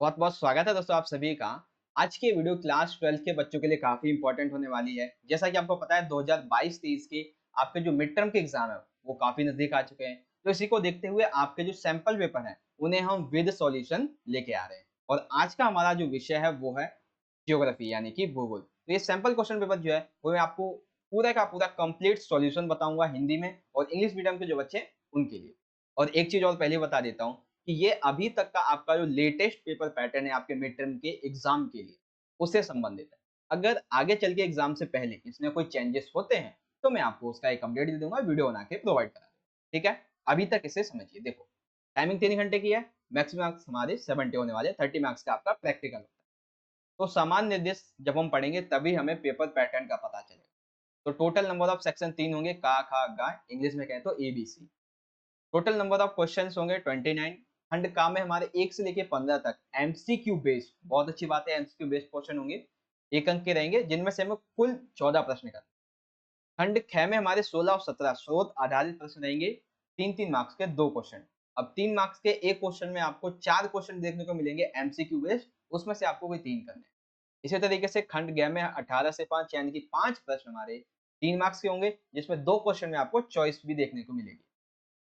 बहुत बहुत स्वागत है दोस्तों आप सभी का। आज की ये वीडियो क्लास 12 के बच्चों के लिए काफी इंपॉर्टेंट होने वाली है। जैसा कि आपको पता है 2022-23 के आपके जो मिड टर्म के एग्जाम है वो काफी नजदीक आ चुके हैं। तो इसी को देखते हुए आपके जो सैंपल पेपर है उन्हें हम विद सॉल्यूशन लेके आ रहे हैं। और आज का हमारा जो विषय है वो है जियोग्राफी यानी कि भूगोल। तो ये सैंपल क्वेश्चन पेपर जो है वो मैं आपको पूरा का पूरा कंप्लीट सॉल्यूशन बताऊंगा हिंदी में और इंग्लिश मीडियम के जो बच्चे हैं उनके लिए। और एक चीज और पहले बता देता हूँ कि ये अभी तक का आपका जो लेटेस्ट पेपर पैटर्न है आपके मिड टर्म के एग्जाम के लिए उससे संबंधित है। अगर आगे चल के एग्जाम से पहले इसमें कोई चेंजेस होते हैं तो मैं आपको उसका एक अपडेट दे दूंगा, वीडियो बना के प्रोवाइड करा दूंगा। ठीक है, अभी तक इसे समझिए। देखो, टाइमिंग 3 घंटे की है, मैक्सिमम मार्क्स हमारे 70 होने वाले, 30 मार्क्स का आपका प्रैक्टिकल होता है। तो समान निर्देश जब हम पढ़ेंगे तभी हमें पेपर पैटर्न का पता चलेगा। तो टोटल नंबर ऑफ सेक्शन 3 होंगे, का खा गा, इंग्लिश में कहें तो ABC। Total number of questions होंगे 29। खंड का में हमारे 1 से लेके 15 तक एमसीक्यू बेस्ड, बहुत अच्छी बात है, एमसीक्यू बेस्ड क्वेश्चन होंगे, 1 अंक के रहेंगे, जिनमें से हमें कुल 14 प्रश्न करने। खंड ख में हमारे 16 और 17 स्रोत आधारित प्रश्न रहेंगे, 3-3 मार्क्स के 2 क्वेश्चन। अब 3 मार्क्स के एक क्वेश्चन में आपको 4 क्वेश्चन देखने को मिलेंगे एमसीक्यू बेस्ड, उसमें से आपको कोई 3 करने हैं। इसी तरीके से खंड ग में 18 से 5 यानी कि 5 प्रश्न हमारे 3 मार्क्स के होंगे, जिसमें 2 क्वेश्चन में आपको चॉइस भी देखने को मिलेगी।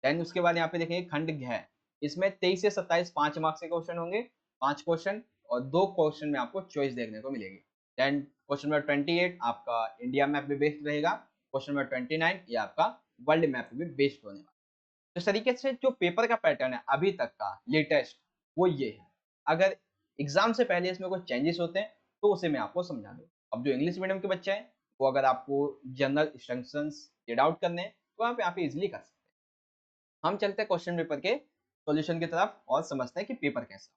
देन उसके बाद यहाँ पे देखेंगे खंड घ, इसमें 23 से 27 5 मार्क्स के क्वेश्चन होंगे, 5 क्वेश्चन, और 2 क्वेश्चन में आपको चॉइस देखने को मिलेगी। देन क्वेश्चन नंबर 28 आपका इंडिया मैप पे बेस्ड रहेगा, क्वेश्चन नंबर 29 ये आपका वर्ल्ड मैप पे बेस्ड होने वाला है। तो इस तरीके से जो पेपर का पैटर्न है अभी तक का लेटेस्ट वो ये है। अगर एग्जाम से पहले इसमें कोई चेंजेस होते हैं तो उसे मैं आपको समझा दूँ। अब जो इंग्लिश मीडियम के बच्चे हैं वो अगर आपको जनरल इंस्ट्रक्शंस रीड आउट करने हैं तो वहाँ पे आप इजिली कर सकते हैं। हम चलते हैं क्वेश्चन पेपर के सॉल्यूशन की तरफ और समझते हैं कि पेपर कैसा।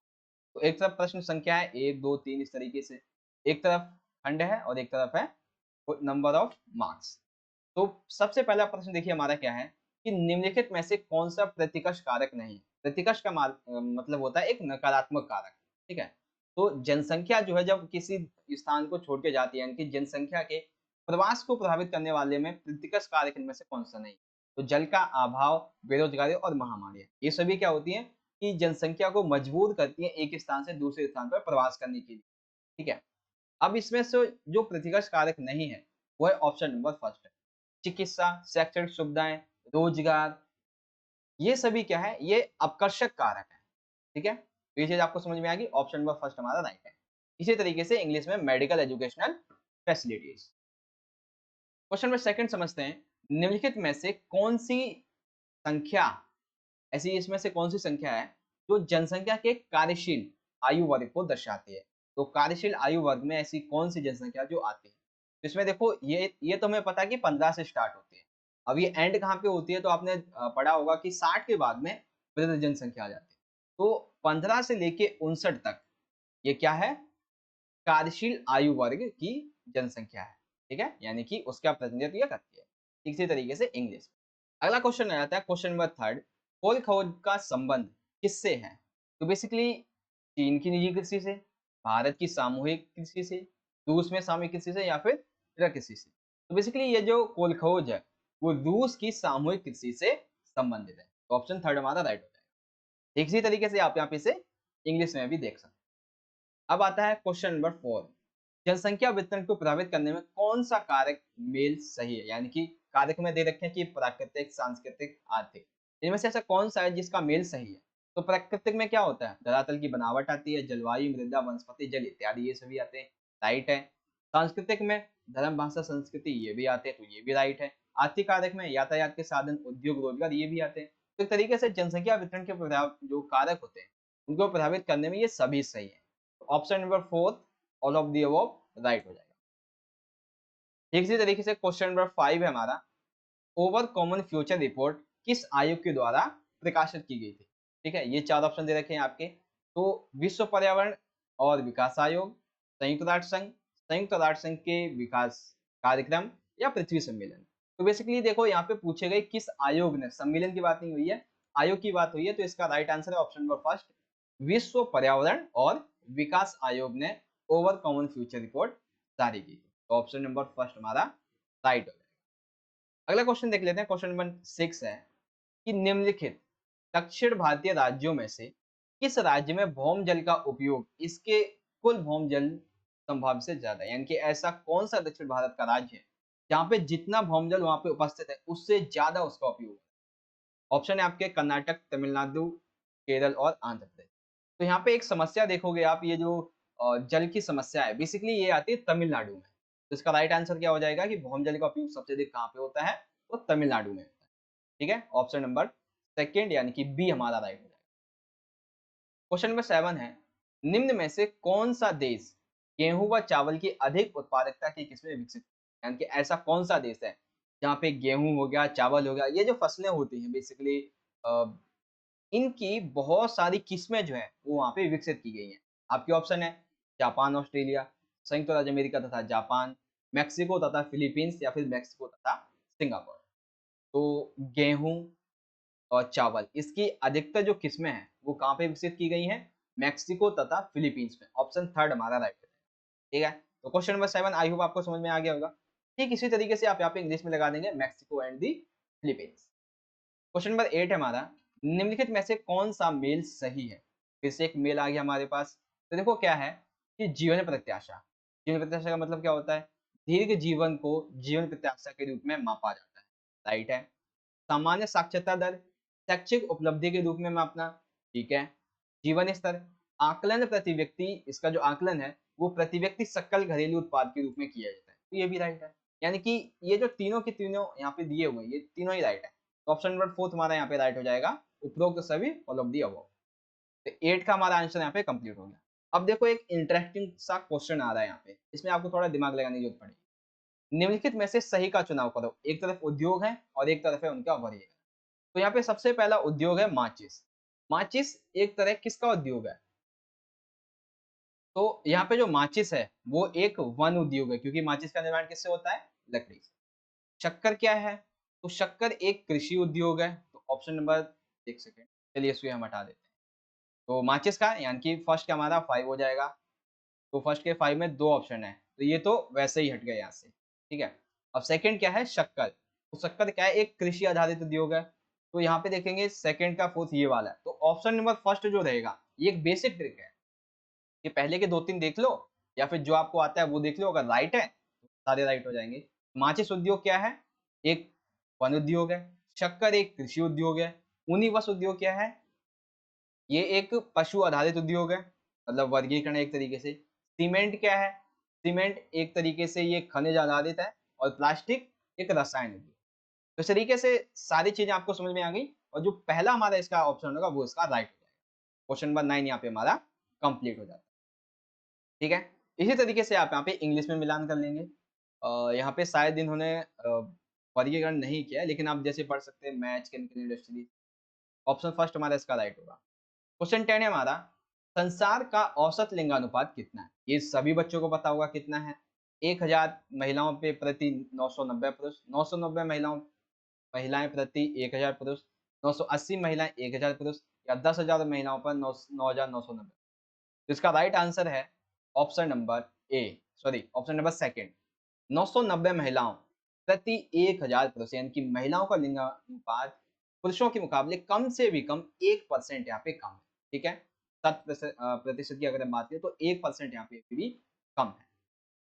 तो एक तरफ प्रश्न संख्या है 1 2 3 इस तरीके से, एक तरफ खंड है और एक तरफ है नंबर ऑफ मार्क्स। तो सबसे पहला प्रश्न देखिए हमारा क्या है कि निम्नलिखित में से कौन सा प्रतिकर्ष कारक नहीं है। प्रतिकर्ष का मतलब होता है एक नकारात्मक कारक। ठीक है, तो जनसंख्या जो है जब किसी स्थान को छोड़ के जाती है यानी कि जनसंख्या के प्रवास को प्रभावित करने वाले में प्रतिकर्ष कारक इनमें से कौन सा नहीं। तो जल का अभाव, बेरोजगारी और महामारी, ये सभी क्या होती हैं कि जनसंख्या को मजबूर करती है एक स्थान से दूसरे स्थान पर प्रवास करने के लिए। ठीक है, अब इसमें से जो प्रतिकर्ष कारक नहीं है वो है ऑप्शन नंबर फर्स्ट है, चिकित्सा, शैक्षणिक सुविधाएं, रोजगार, ये सभी क्या है, ये अपकर्षक कारक है। ठीक है, तो ये चीज आपको समझ में आ गई, ऑप्शन नंबर फर्स्ट हमारा राइट है। इसी तरीके से इंग्लिश में medical educational facilities. Question number second समझते हैं, निम्नलिखित में से कौन सी संख्या, ऐसी इसमें से कौन सी संख्या है जो जनसंख्या के कार्यशील आयु वर्ग को दर्शाती है। तो कार्यशील आयु वर्ग में ऐसी कौन सी जनसंख्या जो आती है। तो इसमें देखो ये तो हमें पता है कि 15 से स्टार्ट होती है। अब ये एंड कहाँ पे होती है, तो आपने पढ़ा होगा कि 60 के बाद में वृद्ध जनसंख्या आ जाती है। तो 15 से लेके 59 तक ये क्या है, कार्यशील आयु वर्ग की जनसंख्या है। ठीक है, यानी कि उसका प्रतिनिधित्व ये करती है। इसी तरीके से इंग्लिश। अगला क्वेश्चन आ जाता है क्वेश्चन नंबर थर्ड, खोल खोज का संबंध किससे है। तो बेसिकली चीन की निजी कृषि से, भारत की सामूहिक कृषि से, रूस में सामूहिक कृषि से, या फिर इतर कृषि से। तो बेसिकली ये जो खोल खोज है वो रूस की सामूहिक कृषि से संबंधित है। तो ऑप्शन थर्ड हमारा राइट हो जाएगा। इसी तरीके से आप यहाँ पे इसे इंग्लिश में भी देख सकते हैं। अब आता है क्वेश्चन नंबर 4, जनसंख्या वितरण को प्रभावित करने में कौन सा कारक मेल सही है। यानी कि कारक में दे रखे हैं कि प्राकृतिक, सांस्कृतिक, आर्थिक, इनमें से ऐसा कौन सा है जिसका मेल सही है। तो प्राकृतिक में क्या होता है, धरातल की बनावट आती है, जलवायु, मृदा, वनस्पति, जल इत्यादि, ये सभी आते हैं, राइट है। सांस्कृतिक में धर्म, भाषा, संस्कृति, ये भी आते हैं, तो ये भी राइट है। आर्थिक कारक में यातायात के साधन, उद्योग, रोजगार, ये भी आते हैं। तो एक तरीके से जनसंख्या वितरण के प्रभाव जो कारक होते हैं उनको प्रभावित करने में ये सभी सही है। Option number fourth, all of the above, right हो जाएगा। इसी तरीके से क्वेश्चन नंबर 5 है हमारा, ओवर कॉमन फ्यूचर रिपोर्ट किस आयोग के द्वारा प्रकाशित की गई थी। ठीक है, ये 4 ऑप्शन दे रखे हैं आपके। तो विश्व पर्यावरण और विकास आयोग, संयुक्त राष्ट्र संघ, संयुक्त राष्ट्र संघ के विकास कार्यक्रम, या पृथ्वी सम्मेलन। तो बेसिकली देखो यहाँ पे पूछे गए किस आयोग ने, सम्मेलन की बात नहीं हुई है, आयोग की बात हुई है। तो इसका राइट आंसर है ऑप्शन नंबर फर्स्ट, विश्व पर्यावरण और विकास आयोग ने ओवर कॉमन फ्यूचर रिपोर्ट जारी की। तो ऑप्शन नंबर फर्स्ट हमारा राइट हो जाएगा। अगला क्वेश्चन देख लेते हैं, क्वेश्चन नंबर 6 है कि निम्नलिखित दक्षिण भारतीय राज्यों में से किस राज्य में भौम जल का उपयोग इसके कुल भौम जल संभाव से ज्यादा है? यानी कि ऐसा कौन सा दक्षिण भारत का राज्य है जहाँ पे जितना भौम जल वहां पे उपस्थित है उससे ज्यादा उसका उपयोग है? ऑप्शन है आपके कर्नाटक, तमिलनाडु, केरल और आंध्र प्रदेश। तो यहाँ पे एक समस्या देखोगे आप, ये जो जल की समस्या है बेसिकली ये आती है तमिलनाडु में। तो इसका राइट आंसर क्या हो जाएगा कि भौम जल का उपयोग सबसे अधिक कहाँ पे होता है? तो तमिलनाडु में होता है। ठीक है, ऑप्शन नंबर सेकेंड यानी कि बी हमारा राइट हो जाएगा। क्वेश्चन नंबर 7 है, निम्न में से कौन सा देश गेहूं व चावल की अधिक उत्पादकता की किस्में विकसित, यानी कि ऐसा कौन सा देश है जहाँ पे गेहूं हो गया, चावल हो गया, ये जो फसलें होती हैं बेसिकली इनकी बहुत सारी किस्में जो है वो वहाँ पे विकसित की गई हैं। आपके ऑप्शन है जापान, ऑस्ट्रेलिया, संयुक्त राज्य अमेरिका तथा जापान, मैक्सिको तथा फिलीपींस या फिर मैक्सिको तथा सिंगापुर। तो गेहूं और चावल इसकी अधिकतर जो किस्में हैं वो कहाँ पे विकसित की गई हैं? मैक्सिको तथा फिलीपींस में। ऑप्शन थर्ड हमारा राइट है। ठीक है, तो क्वेश्चन नंबर 7 आई होप आपको समझ में आ गया होगा। ठीक इसी तरीके से आप यहाँ पे इंग्लिश में लगा देंगे Mexico and the Philippines. Question number 8 है हमारा, निम्नलिखित में से कौन सा मेल सही है? फिर से एक मेल आ गया हमारे पास। तो देखो क्या है कि जीवन प्रत्याशा, जीवन प्रत्याशा का मतलब क्या होता है? दीर्घ जीवन को जीवन प्रत्याशा के रूप में मापा जाता है। राइट है। सामान्य साक्षरता दर शैक्षिक उपलब्धि के रूप में मापना। ठीक है। जीवन स्तर, आकलन प्रति व्यक्ति, इसका जो आकलन है वो प्रति व्यक्ति सकल घरेलू उत्पाद के रूप में किया जाता है। तो ये भी राइट है। यानी कि ये जो तीनों के तीनों यहाँ पे दिए हुए हैं, ये तीनों ही राइट है। तो ऑप्शन नंबर 4 हमारा यहाँ पे राइट हो जाएगा, उपरोक्त सभी ऑल ऑफ दी अबव। तो 8 का हमारा आंसर यहाँ पे कंप्लीट हो गया। अब देखो एक इंटरेस्टिंग सा क्वेश्चन आ रहा है यहाँ पे, इसमें आपको थोड़ा दिमाग लगाने की जरूरत पड़ेगी। निम्नलिखित में से सही का चुनाव करो। एक तरफ उद्योग है और एक तरफ है उनका वर्गीकरण। तो यहाँ पे सबसे पहला उद्योग है माचिस। माचिस एक तरह किसका उद्योग है? तो यहाँ पे जो माचिस है वो एक वन उद्योग है, क्योंकि माचिस का निर्माण किससे होता है? लकड़ी से। शक्कर क्या है? तो शक्कर एक कृषि उद्योग है। तो ऑप्शन नंबर, एक सेकेंड, चलिए इसको हम हटा देते हैं। तो माचिस का यानी कि फर्स्ट का हमारा 5 हो जाएगा। तो फर्स्ट के 5 में 2 ऑप्शन है, तो ये तो वैसे ही हट गए यहाँ से। ठीक है। अब सेकंड क्या है? शक्कर। तो शक्कर क्या है? एक कृषि आधारित उद्योग है। तो यहाँ पे देखेंगे सेकंड का फोर्थ ये वाला है। तो ऑप्शन नंबर फर्स्ट जो रहेगा ये एक बेसिक ट्रिक है कि पहले के 2-3 देख लो या फिर जो आपको आता है वो देख लो, अगर राइट है तो सारे राइट हो जाएंगे। माचिस उद्योग क्या है? एक वन उद्योग है। शक्कर एक कृषि उद्योग है। उनिवस उद्योग क्या है? ये एक पशु आधारित उद्योग है, मतलब वर्गीकरण एक तरीके से। सीमेंट क्या है? सीमेंट एक तरीके से ये खनिज आधारित है। और प्लास्टिक एक रसायन उद्योग। तो इस तरीके से सारी चीजें आपको समझ में आ गई, और जो पहला हमारा इसका ऑप्शन होगा वो इसका राइट हो जाएगा। क्वेश्चन नंबर 9 यहाँ पे हमारा कंप्लीट हो जाता है। ठीक है। इसी तरीके से आप यहाँ पे इंग्लिश में मिलान कर लेंगे। यहाँ पे शायद इन्होंने वर्गीकरण नहीं किया है, लेकिन आप जैसे पढ़ सकते हैं match, chemical, industry. Option first हमारा इसका राइट होगा। क्वेश्चन 10 है हमारा, संसार का औसत लिंगानुपात कितना है? ये सभी बच्चों को पता होगा कितना है। 1000 महिलाओं पे प्रति 990 पुरुष, 990 महिलाएं प्रति 1000 पुरुष, 980 महिलाएं 1000 पुरुष, या 10,000 महिलाओं पर 9,990। तो इसका राइट आंसर है option number A, sorry option number second, 990 महिलाओं प्रति 1000 पुरुष, यानी कि महिलाओं का लिंगानुपात पुरुषों के मुकाबले कम से भी कम 1% यहाँ पे कम है। ठीक है, 7% की अगर हम बात करें तो 1% यहाँ पे भी कम है।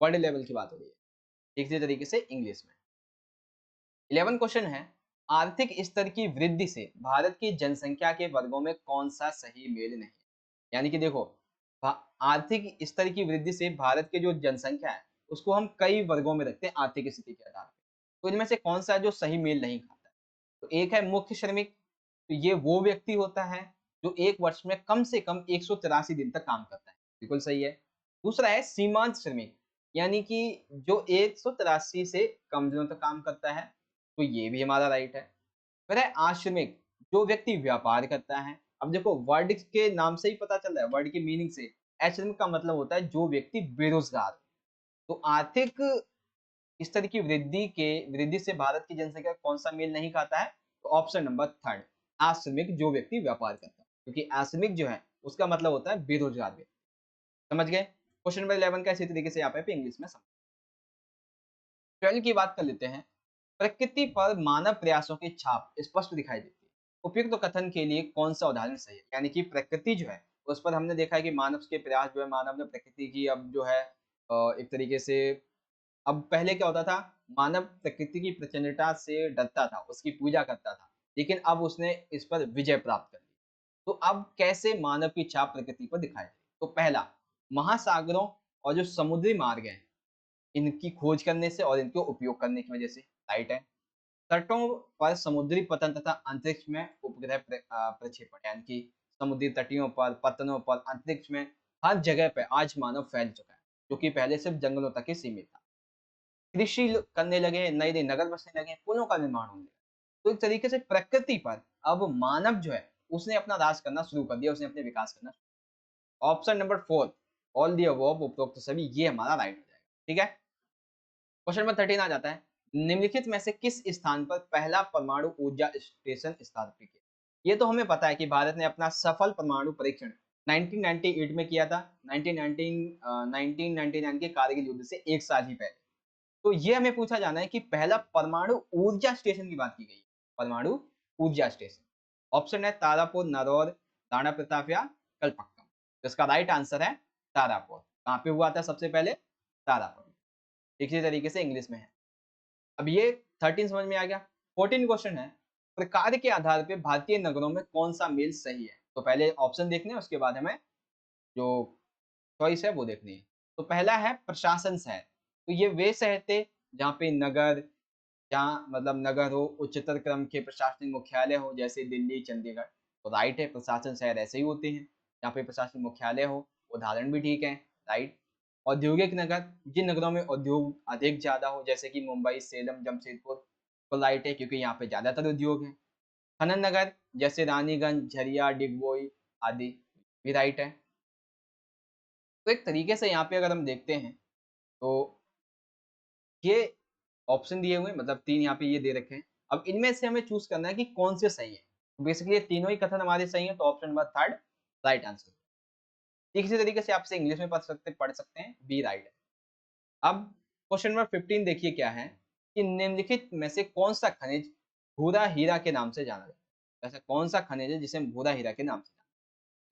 वर्ल्ड लेवल की बात हो रही है। इसी तरीके से इंग्लिश में 11 क्वेश्चन है, आर्थिक स्तर की वृद्धि से भारत की जनसंख्या के वर्गों में कौन सा सही मेल नहीं? यानी कि देखो, आर्थिक स्तर की वृद्धि से भारत के जो जनसंख्या है उसको हम कई वर्गों में रखते हैं आर्थिक स्थिति के आधार पर। तो इनमें से कौन सा है जो सही मेल नहीं खाता है? तो एक है मुख्य श्रमिक। तो ये वो व्यक्ति होता है जो एक वर्ष में कम से कम 183 दिन तक काम करता है, बिल्कुल सही है। दूसरा है सीमांत श्रमिक, यानी कि जो 183 से कम दिनों तक काम करता है, तो ये भी हमारा राइट है। फिर है आश्रमिक, जो व्यक्ति व्यापार करता है। अब देखो वर्ड के नाम से ही पता चल रहा है, वर्ड की मीनिंग से आश्रमिक का मतलब होता है जो व्यक्ति बेरोजगार हो। तो आर्थिक स्तर की वृद्धि से भारत की जनसंख्या कौन सा मेल नहीं खाता है? तो ऑप्शन नंबर थर्ड, आश्रमिक, जो व्यक्ति व्यापार करता है, क्योंकि आश्रमिक जो है उसका मतलब होता है बेरोजगार व्यक्ति। समझ गए? क्वेश्चन नंबर 11 का इसी तरीके से यहाँ पे इंग्लिश में समझ। 12 की बात कर लेते हैं। प्रकृति पर मानव प्रयासों की छाप स्पष्ट दिखाई देती है। उपयुक्त कथन के लिए कौन सा उदाहरण सही है? यानी कि प्रकृति जो है, उस पर हमने देखा है कि मानव के प्रयास जो है, मानव ने प्रकृति की अब जो है एक तरीके से अब पहले क्या होता था, मानव प्रकृति की प्रचंडता से डरता था, उसकी पूजा करता था, लेकिन अब उसने इस पर विजय प्राप्त कर ली। तो अब कैसे मानव की छाप प्रकृति पर दिखाई दे? तो पहला, महासागरों और जो समुद्री मार्ग हैं, इनकी खोज करने से और इनके उपयोग करने की वजह से, राइट है। तटों पर समुद्री पतन तथा अंतरिक्ष में उपग्रह प्रक्षेपण, यानी कि समुद्री तटियों पर, पतनों पर, अंतरिक्ष में हर जगह पे आज मानव फैल चुका है, जो कि पहले सिर्फ जंगलों तक ही सीमित था। कृषि करने लगे, नए-नए नगर बसने लगे, पुलों का निर्माण होने लगा। तो एक तरीके से प्रकृति पर अब मानव जो है, उसने अपना राज करना शुरू कर दिया, उसने अपने विकास करना। Option number 4, all the above, उपरोक्त सभी, ये हमारा राइट हो जाएगा। ठीक है? क्वेश्चन नंबर 13 आ जाता है। निम्नलिखित में से किस स्थान पर पहला परमाणु ऊर्जा स्टेशन स्थापित किया? ये तो हमें पता है कि भारत ने अपना सफल परमाणु परीक्षण 1998 में किया था। 1999 के कारगिल युद्ध से 1 साल ही पहले। तो ये हमें पूछा जाना है कि पहला परमाणु ऊर्जा स्टेशन की बात की गई है। परमाणु ऊर्जा स्टेशन। ऑप्शन है तारापुर, नरौर, राणा प्रताप या कलपक्कम। तो इसका राइट आंसर है तारापुर। कहाँ पे हुआ था सबसे पहले? तारापुर। इसी तरीके से इंग्लिश में है। अब ये 13 समझ में आ गया। 14 क्वेश्चन है, प्रकार के आधार पे भारतीय नगरों में कौन सा मेल सही है? तो पहले ऑप्शन देखने हैं, उसके बाद हमें जो चॉइस है वो देखनी है। तो पहला है प्रशासन शहर। तो ये वे शहर थे जहाँ पे नगर, जहाँ मतलब नगर हो, उच्चतर क्रम के प्रशासनिक मुख्यालय हो, जैसे दिल्ली, चंडीगढ़। तो राइट है, प्रशासन शहर ऐसे ही होते हैं, जहाँ पे प्रशासनिक मुख्यालय हो। उदाहरण भी ठीक है, राइट। औद्योगिक नगर, जिन नगरों में उद्योग अधिक ज़्यादा हो, जैसे कि मुंबई, सेलम, जमशेदपुर, तो राइट है क्योंकि यहाँ पे ज़्यादातर उद्योग हैं। खनन नगर, जैसे रानीगंज, झरिया, डिगबोई आदि, भी राइट है। तो एक तरीके से यहाँ पे अगर हम देखते हैं, तो ये ऑप्शन दिए हुए हैं, मतलब 3 यहाँ पे ये दे रखे हैं। अब इनमें से हमें चूज़ करना है कि कौन से सही है। तो बेसिकली ये तीनों ही कथन हमारे सही हैं, तो ऑप्शन नंबर 3 राइट आंसर। इसी तरीके से आप इसे इंग्लिश में पढ़ सकते हैं, बी राइट है। अब क्वेश्चन नंबर 15 देखिए क्या है कि निम्नलिखित में से कौन-सा खनिज भूरा हीरा के नाम से जाना जाता है? ऐसा कौन-सा खनिज है जिसे हम भूरा हीरा के नाम से जानते हैं?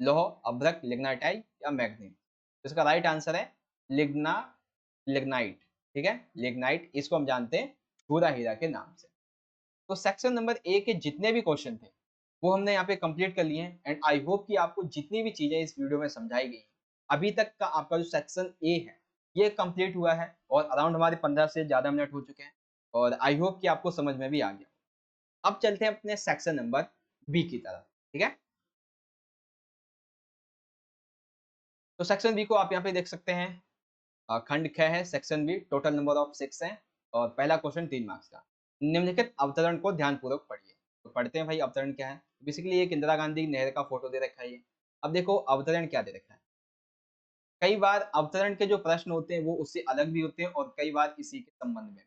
लौह, अभ्रक, लिग्नाइटाइट या मैग्नीज? तो इसका राइट आंसर है लिग्ना लिग्नाइट। ठीक है? लिग्नाइट, इसको हम जानते हैं भूरा हीरा के नाम से। तो सेक्शन नंबर ए के जितने भी क्वेश्चन थे, वो हमने यहाँ पे कंप्लीट कर लिए हैं एंड आई होप कि आपको जितनी भी चीज़ें इस वीडियो में समझाई गई हैं, अभी तक का आपका जो सेक्शन ए है, ये कंप्लीट हुआ है और अराउंड हमारे 15 से ज़्यादा मिनट हो चुके हैं और आई होप कि आपको समझ में भी आ गया। अब चलते हैं अपने सेक्शन नंबर बी की तरफ, ठीक है? तो सेक्शन बी को आप यहाँ पे देख सकते हैं। खंड ख है section B, total number of 6 हैं और पहला क्वेश्चन 3 मार्क्स का। निम्नलिखित अवतरण को ध्यानपूर्वक पढ़िए। तो पढ़ते हैं भाई, अवतरण क्या है? बेसिकली एक इंदिरा गांधी नहर का फोटो दे रखा है ये। अब देखो अवतरण क्या दे रखा है। कई बार अवतरण के जो प्रश्न होते हैं वो उससे अलग भी होते हैं और कई बार इसी के संबंध में।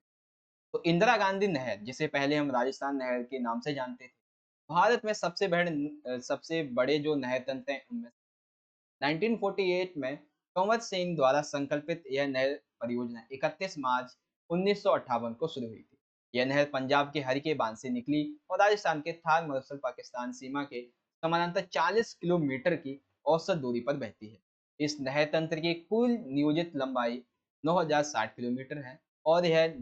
तो इंदिरा गांधी नहर, जिसे पहले हम राजस्थान नहर के नाम से जानते थे, भारत में सबसे बड़े जो नहर तंत्र हैं उनमें 1948 में कंवर सिंह द्वारा संकल्पित यह नहर परियोजना 31 मार्च 1958 को शुरू हुई थी। यह नहर पंजाब के हरिके बांध से निकली और राजस्थान के थार मरुस्थल पाकिस्तान सीमा के समानांतर 40 किलोमीटर की औसत दूरी पर बहती है। इस नहर तंत्र की कुल नियोजित लंबाई 9060 किलोमीटर है और यह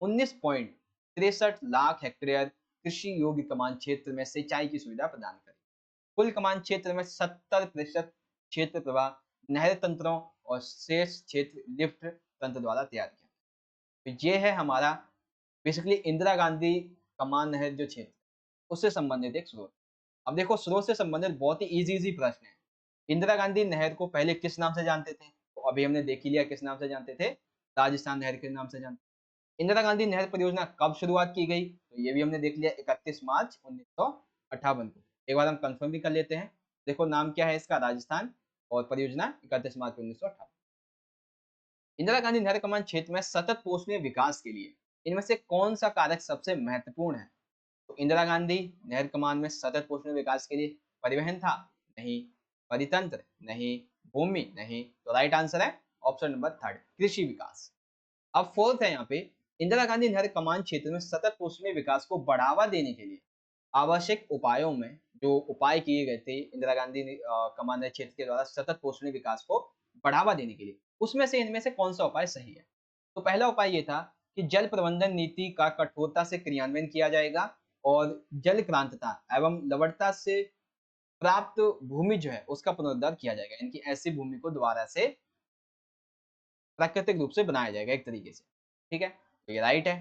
19.63 लाख हेक्टेयर कृषि योग्य कमान क्षेत्र में सिंचाई की सुविधा प्रदान करेगी। कुल कमान क्षेत्र में 70% क्षेत्र प्रवाह नहर तंत्रों और शेष क्षेत्र लिफ्ट तंत्र द्वारा तैयार किया। तो ये है हमारा बेसिकली इंदिरा गांधी कमान नहर जो क्षेत्र, उससे संबंधित एक स्रोत। अब देखो स्रोत से संबंधित बहुत ही इजी प्रश्न है। इंदिरा गांधी नहर को पहले किस नाम से जानते थे? तो अभी हमने देख ही लिया किस नाम से जानते थे, राजस्थान नहर के नाम से जानते। इंदिरा गांधी नहर परियोजना कब शुरुआत की गई? तो ये भी हमने देख लिया 31 मार्च 1958 को। एक बार हम कंफर्म भी कर लेते हैं। देखो नाम क्या है इसका, राजस्थान, और परियोजना 31 मार्च 1958। इंदिरा गांधी नहर कमान क्षेत्र में सतत पोषणीय विकास के लिए इनमें से कौन सा कारक सबसे महत्वपूर्ण है? तो इंदिरा गांधी नहर कमान में सतत पोषणीय विकास के लिए परिवहन था? नहीं। परितंत्र? नहीं। भूमि? नहीं। तो राइट आंसर है ऑप्शन नंबर 3, कृषि विकास। अब फोर्थ है यहाँ पे, इंदिरा गांधी नहर कमान क्षेत्र में सतत पोषणीय विकास को बढ़ावा देने के लिए आवश्यक उपायों में जो उपाय किए गए थे इंदिरा गांधी कमांडर क्षेत्र के द्वारा सतत पोषणीय विकास को बढ़ावा देने के लिए, उसमें से इनमें से कौन सा उपाय सही है? तो पहला उपाय ये था कि जल प्रबंधन नीति का कठोरता से क्रियान्वयन किया जाएगा और जल क्रांतता एवं लवणता से प्राप्त भूमि जो है उसका पुनरुद्धार किया जाएगा। इनकी ऐसी भूमि को दोबारा से प्राकृतिक रूप से बनाया जाएगा एक तरीके से। ठीक है? तो ये राइट है।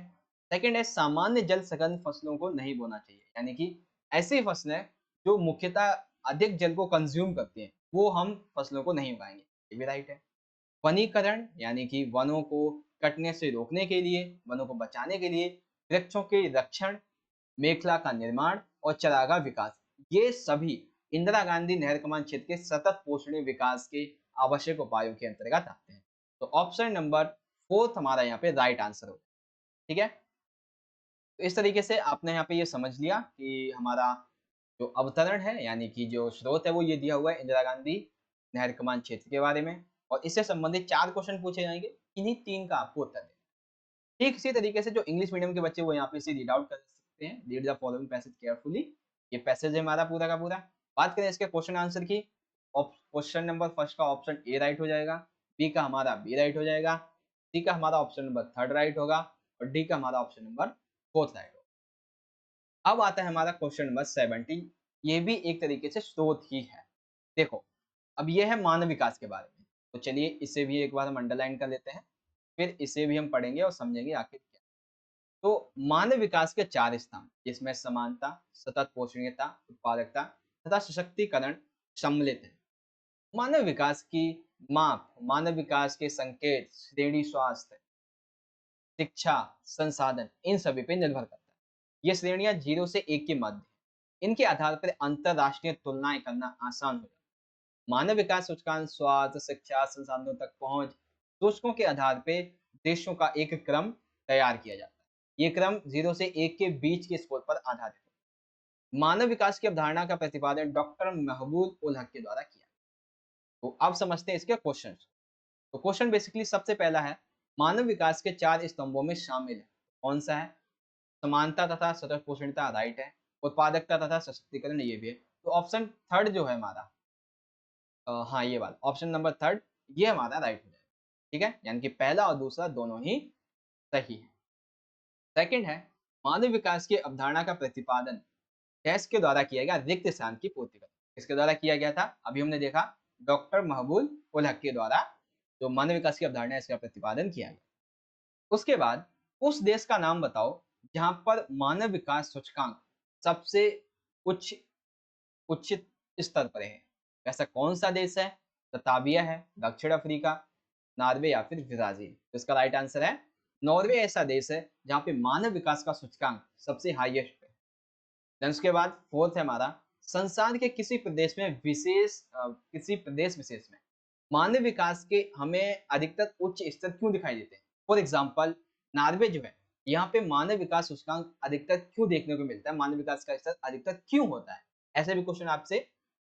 सेकंड है सामान्य जल सघन फसलों को नहीं बोना चाहिए। यानी कि ऐसी फसलें जो मुख्यतः अधिक जल को कंज्यूम करती हैं, वो हम फसलों को नहीं उगाएँगे। ये भी राइट है। वनीकरण यानी कि वनों को कटने से रोकने के लिए, वनों को बचाने के लिए वृक्षों के रक्षण, मेखला का निर्माण और चारागाह विकास, ये सभी इंदिरा गांधी नहर कमान क्षेत्र के सतत पोषणीय विकास के आवश्यक उपायों के अंतर्गत आते हैं। तो ऑप्शन नंबर 4 हमारा यहाँ पे राइट आंसर होगा। ठीक है? तो इस तरीके से आपने यहाँ पे ये समझ लिया कि हमारा जो अवतरण है यानी कि जो स्रोत है वो ये दिया हुआ है इंदिरा गांधी नहर कमान क्षेत्र के बारे में, और इससे संबंधित 4 क्वेश्चन पूछे जाएंगे। इन्हीं 3 का आपको उत्तर देना है। ठीक इसी तरीके से जो इंग्लिश मीडियम के बच्चे वो यहाँ पे इसे रीड आउट कर सकते हैं। Read the following passage carefully. ये पैसेज है हमारा पूरा का पूरा। बात करें इसके क्वेश्चन आंसर की, क्वेश्चन नंबर फर्स्ट का ऑप्शन ए राइट हो जाएगा, बी का हमारा बी राइट हो जाएगा, सी का हमारा ऑप्शन नंबर थर्ड राइट होगा और डी का हमारा ऑप्शन नंबर फोर्थ राइट होगा। अब आता है हमारा क्वेश्चन नंबर 17। ये भी एक तरीके से स्रोत ही है। देखो, अब ये है मानव विकास के बारे में, तो चलिए इसे भी एक बार हम अंडरलाइन कर लेते हैं, फिर इसे भी हम पढ़ेंगे और समझेंगे आखिर क्या। तो मानव विकास के 4 स्तंभ जिसमें समानता, सतत पोषणीयता, उत्पादकता तथा सशक्तिकरण सम्मिलित है। मानव विकास की माप, मानव विकास के संकेत, श्रेणी स्वास्थ्य, शिक्षा, संसाधन इन सभी पे निर्भर करता है। ये श्रेणियां 0 से 1 के मध्य हैं। इनके आधार पर अंतरराष्ट्रीय तुलनाएं करना आसान हो जाता है। मानव विकास सूचकांक स्वास्थ्य, शिक्षा, संसाधनों तक पहुंच सूचकों के आधार पर देशों का एक क्रम तैयार किया जाता है। ये क्रम 0 से 1 के बीच के स्कोर पर आधारित है। मानव विकास की अवधारणा का प्रतिपादन डॉक्टर महबूब उल हक के द्वारा किया। तो अब समझते हैं इसके क्वेश्चन। तो क्वेश्चन बेसिकली सबसे पहला है, मानव विकास के 4 स्तंभों में शामिल है। कौन सा है? समानता तथा सतत पोषणीयता राइट है, उत्पादकता तथा सशक्तिकरण ये भी है। तो ऑप्शन थर्ड जो है हमारा, हाँ ये वाला ऑप्शन नंबर थर्ड, ये हमारा राइट हो जाएगा। ठीक है? यानी कि पहला और दूसरा दोनों ही सही है। सेकंड है, मानव विकास की अवधारणा का प्रतिपादन गैस के द्वारा किया गया रिक्त स्थान की पूर्ति कर। किसके द्वारा किया गया था? अभी हमने देखा डॉक्टर महबूब उल हक के द्वारा जो मानव विकास की अवधारणा है इसका प्रतिपादन किया गया। उसके बाद उस देश का नाम बताओ जहां पर मानव विकास सूचकांक सबसे उच्च उच्च स्तर पर है। ऐसा कौन सा देश है? तताबिया है, दक्षिण अफ्रीका, नॉर्वे या फिर ब्राजील। तो इसका राइट आंसर है नॉर्वे। ऐसा देश है जहां पे मानव विकास का सूचकांक सबसे हाईएस्ट है। देन उसके बाद फोर्थ है हमारा, संसार के किसी प्रदेश में किसी प्रदेश विशेष में मानव विकास के हमें अधिकतर उच्च स्तर क्यों दिखाई देते हैं? फॉर एग्जाम्पल नॉर्वे जो है, यहाँ पे मानव विकास सूचकांक अधिकतर क्यों देखने को मिलता है? मानव विकास का स्तर अधिकतर क्यों होता है? ऐसे भी क्वेश्चन आपसे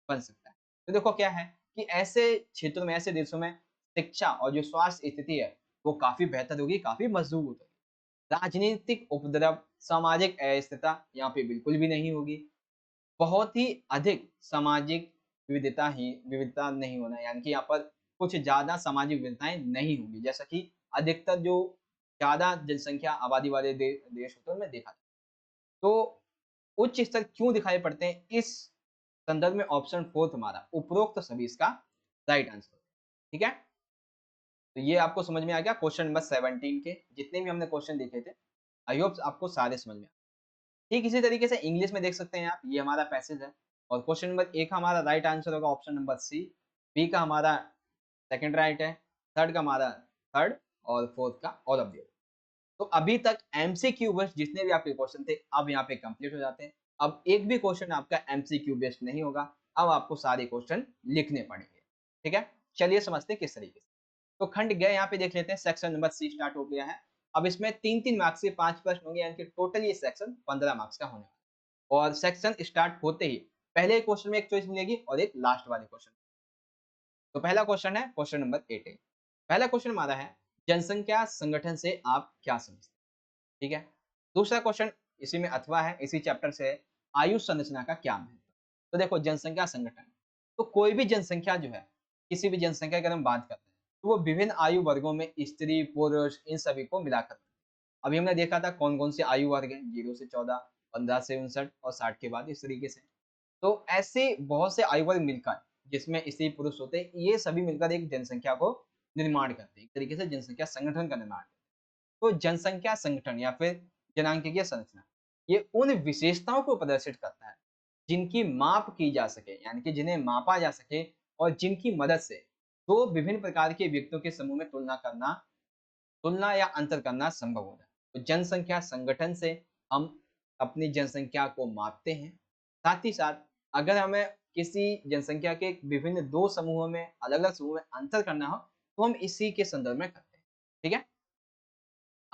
बन सकता है। तो देखो क्या है कि ऐसे क्षेत्रों में, ऐसे देशों में शिक्षा और जो स्वास्थ्य स्थिति है वो काफी बेहतर होगी, काफी मजबूत होगी। राजनीतिक उपद्रव, सामाजिक अस्थिरता यहाँ पे बिल्कुल भी नहीं होगी। बहुत ही अधिक सामाजिक विविधता नहीं होना, यानी कि यहाँ पर कुछ ज़्यादा सामाजिक विविधताएँ नहीं होंगी, जैसा कि अधिकतर जो ज़्यादा जनसंख्या आबादी वाले देश होते हैं उनमें देखा जाता है। तो उच्च स्तर क्यों दिखाई पड़ते हैं? इस संदर्भ में ऑप्शन 4 हमारा उपरोक्त सभी इसका राइट आंसर है। ठीक है? तो ये आपको समझ में आ गया क्वेश्चन नंबर 17 के जितने भी हमने क्वेश्चन देखे थे, आई होप आपको सारे समझ में। ठीक इसी तरीके से इंग्लिश में देख सकते हैं आप, ये हमारा पैसेज है और क्वेश्चन नंबर ए का हमारा राइट आंसर होगा ऑप्शन नंबर सी, बी का हमारा सेकंड राइट है, थर्ड का हमारा थर्ड और फोर्थ का ऑल ऑफ द। तो अभी तक एमसीक्यू बेस्ड जितने भी आपके क्वेश्चन थे अब यहाँ पे कंप्लीट हो जाते हैं। अब एक भी क्वेश्चन आपका एमसीक्यू बेस्ड नहीं होगा, अब आपको सारे क्वेश्चन लिखने पड़ेंगे। ठीक है? चलिए समझते हैं किस तरीके से। तो खंड गए यहाँ पे देख लेते हैं, सेक्शन नंबर सी स्टार्ट हो गया है। अब इसमें 3-3 मार्क्स के 5 प्रश्न होंगे, यानी कि टोटल ये सेक्शन 15 मार्क्स का होने वाला है। और सेक्शन स्टार्ट होते ही पहले क्वेश्चन में एक चॉइस मिलेगी और एक लास्ट वाले क्वेश्चन। तो पहला क्वेश्चन है क्वेश्चन नंबर 18। पहला क्वेश्चन हमारा है, जनसंख्या संगठन से आप क्या समझते हैं? ठीक है? दूसरा क्वेश्चन इसी में अथवा है, इसी चैप्टर से है, आयु संरचना का क्या महत्व। तो देखो जनसंख्या संगठन, तो कोई भी जनसंख्या जो है, किसी भी जनसंख्या की अगर हम बात करते हैं, तो वो विभिन्न आयु वर्गों में स्त्री, पुरुष इन सभी को मिलाकर। अभी हमने देखा था कौन-कौन से आयु वर्ग हैं, 0 से 14, 15 से 59 और 60 के बाद इस तरीके से। तो ऐसे बहुत से आयु वर्ग मिलकर, जिसमें स्त्री पुरुष होते हैं, ये सभी मिलकर एक जनसंख्या को निर्माण करते हैं। एक तरीके से जनसंख्या संगठन का निर्माण करते हैं। तो जनसंख्या संगठन या फिर जनांकीय संरचना, ये उन विशेषताओं को प्रदर्शित करता है, जिनकी माप की जा सके, यानी कि जिन्हें मापा जा सके और जिनकी मदद से 2 विभिन्न प्रकार के व्यक्तियों के समूह में तुलना या अंतर करना संभव हो जाए। तो जनसंख्या संगठन से हम अपनी जनसंख्या को मापते हैं। साथ ही साथ अगर हमें किसी जनसंख्या के विभिन्न 2 समूहों में, अलग-अलग समूह में अंतर करना हो, तो हम इसी के संदर्भ में करते हैं। ठीक है?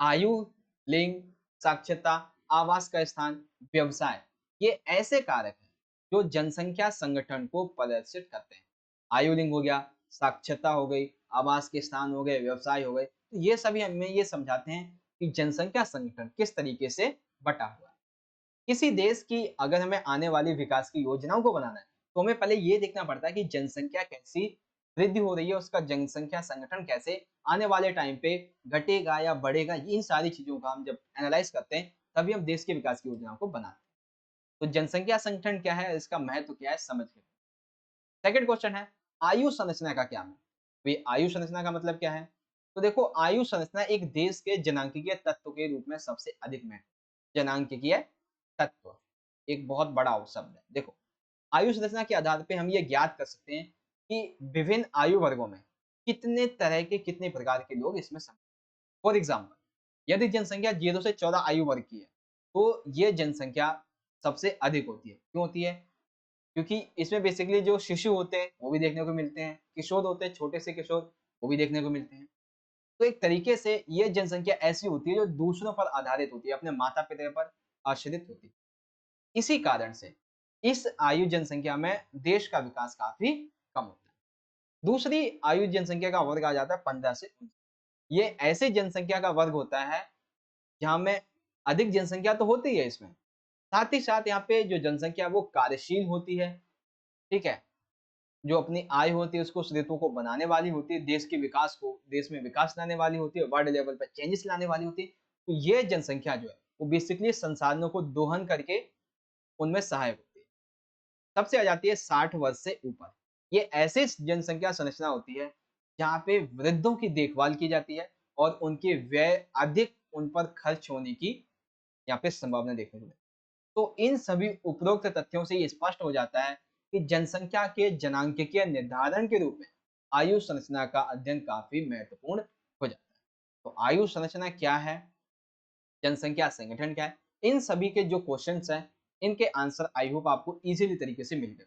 आयु, लिंग, साक्षरता, आवास का स्थान, व्यवसाय, ये ऐसे कारक हैं जो जनसंख्या संगठन को प्रदर्शित करते हैं। आयु, लिंग हो गया, साक्षरता हो गई, आवास के स्थान हो गए, व्यवसाय हो गए, तो ये सभी हमें ये समझाते हैं कि जनसंख्या संगठन किस तरीके से बटा हुआ है। किसी देश की अगर हमें आने वाली विकास की योजनाओं को बनाना है, तो हमें पहले ये देखना पड़ता है कि जनसंख्या कैसी वृद्धि हो रही है, उसका जनसंख्या संगठन कैसे आने वाले टाइम पे घटेगा या बढ़ेगा, इन सारी चीज़ों का हम जब एनालाइज़ करते हैं, तभी हम देश की विकास की योजनाओं को बनाते हैं। तो जनसंख्या संगठन क्या है, इसका महत्व क्या है, समझ के। सेकंड क्वेश्चन है, आयु संरचना का क्या मतलब? भई आयु संरचना का मतलब क्या है? तो देखो आयु संरचना एक देश के जनांकीय तत्व के रूप में सबसे अधिक महत्व। जनांकीय तत्व, एक बहुत बड़ा शब्द है। देखो, आयु संरचना के आधार पे हम ये ज्ञात कर सकते हैं कि विभिन्न आयु वर्गों में कितने तरह के, कितने प्रकार के लोग इसमें सम्मिलित हैं। फॉर एग्जाम्पल, यदि जनसंख्या 0 से 14 आयु वर्ग की है, तो ये जनसंख्या सबसे अधिक होती है। क्यों होती है? क्योंकि इसमें बेसिकली जो शिशु होते हैं, वो भी देखने को मिलते हैं, किशोर होते हैं, छोटे से किशोर, वो भी देखने को मिलते हैं। तो एक तरीके से ये जनसंख्या ऐसी होती है जो दूसरों पर आधारित होती है, अपने माता-पिता पर आश्रित होती है। इसी कारण से इस आयु जनसंख्या में देश का विकास काफ़ी कम होता है। दूसरी आयु जनसंख्या का वर्ग आ जाता है 15 से 19। ये ऐसे जनसंख्या का वर्ग होता है, जहाँ में अधिक जनसंख्या तो होती है इसमें, साथ ही साथ यहाँ पे जो जनसंख्या है वो कार्यशील होती है, ठीक है? जो अपनी आय होती है उसको, उस ऋतु को बनाने वाली होती है, देश के विकास को, देश में विकास लाने वाली होती है, वर्ल्ड लेवल पे चेंजेस लाने वाली होती है। तो ये जनसंख्या जो है, वो बेसिकली संसाधनों को दोहन करके उनमें सहायक होती है। सबसे आ जाती है 60 वर्ष से ऊपर। ये ऐसी जनसंख्या संरचना होती है, जहाँ पे वृद्धों की देखभाल की जाती है और उनके व्यय अधिक उन पर खर्च होने की यहाँ पे संभावना देखने को मिलती है। तो इन सभी उपरोक्त तथ्यों से ये स्पष्ट हो जाता है कि जनसंख्या के जनांकीय निर्धारण के रूप में आयु संरचना का अध्ययन काफी महत्वपूर्ण हो जाता है। तो आयु संरचना क्या है, जनसंख्या संगठन क्या है, इन सभी के जो क्वेश्चंस हैं, इनके आंसर आई होप आपको इजीली तरीके से मिल गए।